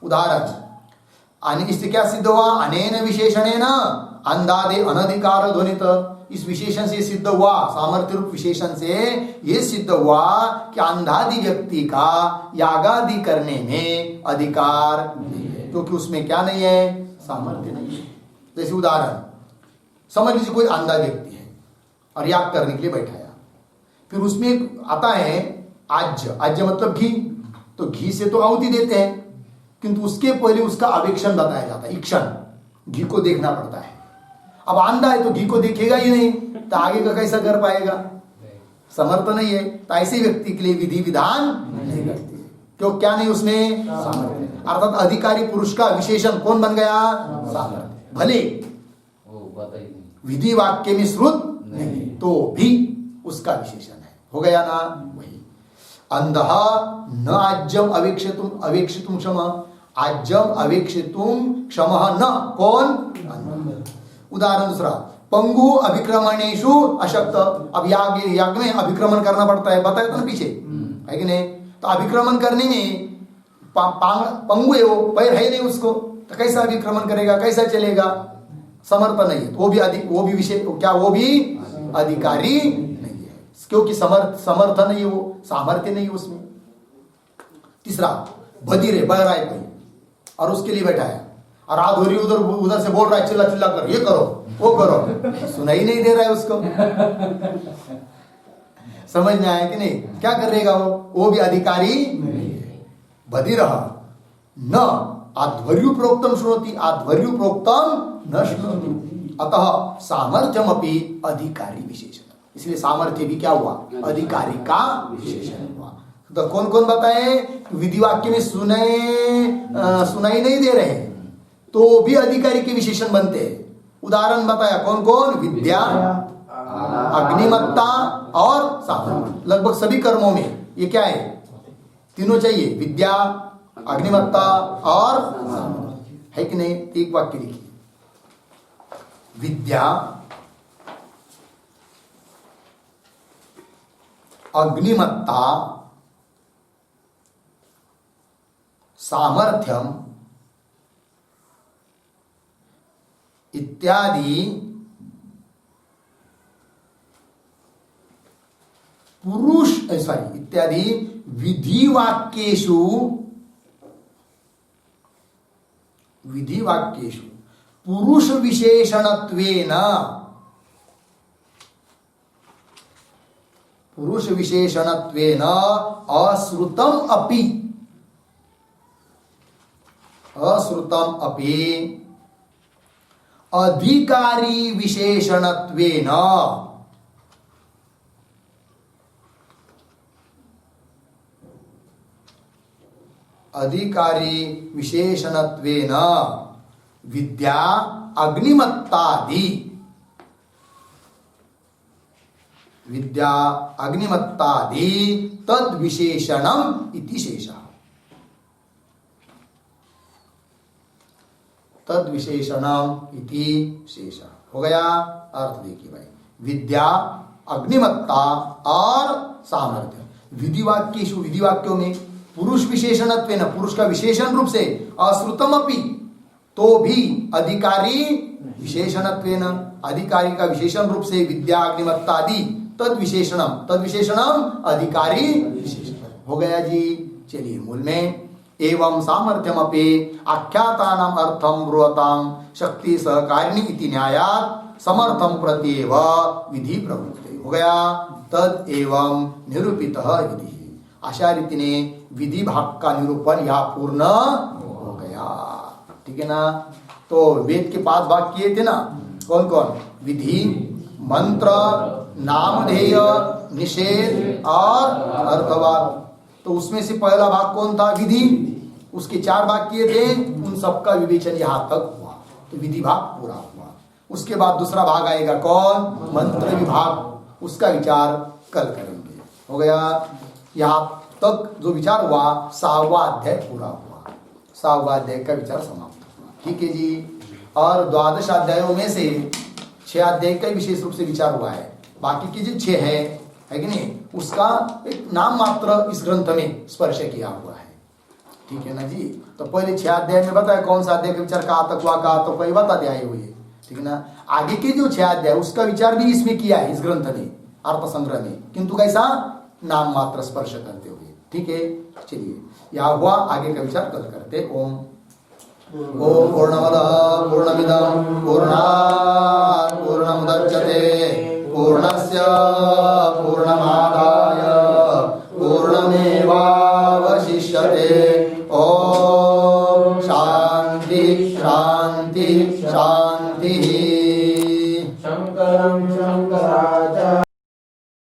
उदाहरण, इससे क्या सिद्ध हुआ? अनेन विशेषणेन अंधादे अनधिकार ध्वनित। इस विशेषण से सिद्ध हुआ, सामर्थ्य रूप विशेषण से यह सिद्ध हुआ कि अंधादि व्यक्ति का यागादि करने में अधिकार नहीं है, क्योंकि उसमें क्या नहीं है? सामर्थ्य नहीं है। जैसे उदाहरण समझ लीजिए कोई अंधा व्यक्ति है और याग करने के लिए बैठाया, फिर उसमें आता है आज्य मतलब घी, तो घी से तो आहुति देते हैं, किंतु उसके पहले उसका अवेक्षण बताया जाता है, इक्षण, घी को देखना पड़ता है। अब अंधा है तो घी को देखेगा ही नहीं, तो आगे का कैसा कर पाएगा? समर्थ नहीं है, तो ऐसे व्यक्ति के लिए विधि विधान नहीं करती है। क्यों? क्या नहीं उसमें? सामर्थ्य। अर्थात अधिकारी पुरुष का विशेषण कौन बन गया? सामर्थ्य। भले विधि वाक्य में श्रुत नहीं तो भी उसका विशेषण है। हो गया ना? वही अंधः न आज्यम अवेक्षितुम क्षम, आज्यम अवेक्षितुम क्षमः न। कौन? उदाहरण दूसरा, पंगु अभिक्रमणेषु अशक्त। अब याग में अभिक्रमण करना पड़ता है, बताया था ना पीछे, है कि नहीं? तो अभिक्रमण करने में पंगु है, वो पैर है नहीं उसको, तो कैसा अभिक्रमण करेगा? कैसा चलेगा? समर्थ नहीं है। वो भी विषय क्या? वो भी अधिकारी नहीं है, क्योंकि समर्थ नहीं है, वो सामर्थ्य नहीं है उसमें। तीसरा, बधिर है, बहरा है कोई, और उसके लिए बैठा है, और हाथ धोरी उधर से बोल रहा है, चिल्ला चिल्ला कर, ये करो वो करो, सुनाई नहीं दे रहा है उसको। समझ में आया कि नहीं? क्या करेगा वो भी अधिकारी नहीं है। बधिर न आध्वर्यु प्रोक्तम श्रोति, आध्वर्यु प्रोक्तम न श्रोति, अतः सामर्थ्यम अपि अधिकारी विशेषण। इसलिए सामर्थ्य भी क्या हुआ? अधिकारी का विशेषण हुआ। तो कौन कौन बताए? विधि वाक्य में सुनाई नहीं दे रहे तो भी अधिकारी के विशेषण बनते हैं। उदाहरण बताया कौन कौन? विद्या, अग्निमत्ता और सामर्थ्य। लगभग सभी कर्मों में ये क्या है? तीनों चाहिए, विद्या, अग्निमत्ता और सामर्थ्य, है कि नहीं? एक वाक्य लिखिए, विद्या, अग्निमत्ता, सामर्थ्यम इत्यादि इत्यादि विधि वाक्येषु पुरुष विशेषणत्वेन अश्रुतम अपि अधिकारी विशेषणत्वेन विद्या अग्निमत्तादि तद विशेषणम इति शेषः। तद विशेषणम इति शेषः हो गया। अर्थ देखिए भाई, विद्या, अग्निमत्ता और सामर्थ्य। विधि वाक्यों में पुरुष विशेषणत्वेन, पुरुष का विशेषण रूप से, अश्रुतम अपि, तो भी अधिकारी विशेषणत्वेन, अधिकारी का विशेषण रूप से, विद्या, अग्निमत्ता आदि तद विशेषणम अधिकारी विशेषण हो गया जी। चलिए मूल में, एवं सामर्थ्यमपि आख्यातानाम अर्थम ब्रुवताम शक्ति सहकारिणी इति न्यायात् समर्थम प्रत्येव विधि प्रवृत्ति हो गया। तद एवं निरूपितः विधि। अशा रीतीने विधि भाग का निरूपण यहाँ पूर्ण हो गया। ठीक है ना? तो वेद के 5 भाग किए थे ना, कौन कौन? विधि, मंत्र, नामधेय, निषेध और अर्थवाद। तो उसमें से पहला भाग कौन था? विधि। उसके 4 भाग किए थे, उन सबका विवेचन यहाँ तक हुआ, तो विधि भाग पूरा हुआ। उसके बाद दूसरा भाग आएगा कौन? मंत्र विभाग। उसका विचार कल करेंगे। हो गया। यहाँ तक जो विचार हुआ 6वां अध्याय पूरा हुआ, 6वां अध्याय का विचार समाप्त हुआ। ठीक है जी। और 12 अध्यायों में से 6 अध्याय का विशेष रूप से विचार हुआ है। बाकी की जो 6 है कि नहीं, उसका एक नाम मात्र इस ग्रंथ में स्पर्श किया हुआ है। ठीक है ना जी। तो पहले 6 अध्याय में बताया कौन सा अध्याय का विचार कहाँ तक हुआ, कहाँ तो पहले बता दिया हुई है। ठीक है ना। आगे के जो 6 अध्याय उसका विचार भी इसमें किया है, इस ग्रंथ में, अर्थ संग्रह में, किंतु कैसा? नाम मात्र स्पर्श करते हुए। ठीक है। चलिए, यहाँ हुआ, आगे का विचार कल करते। ओम पूर्णमदः पूर्णमिदं पूर्णात् पूर्णमुदच्यते पूर्णस्य पूर्णमादाय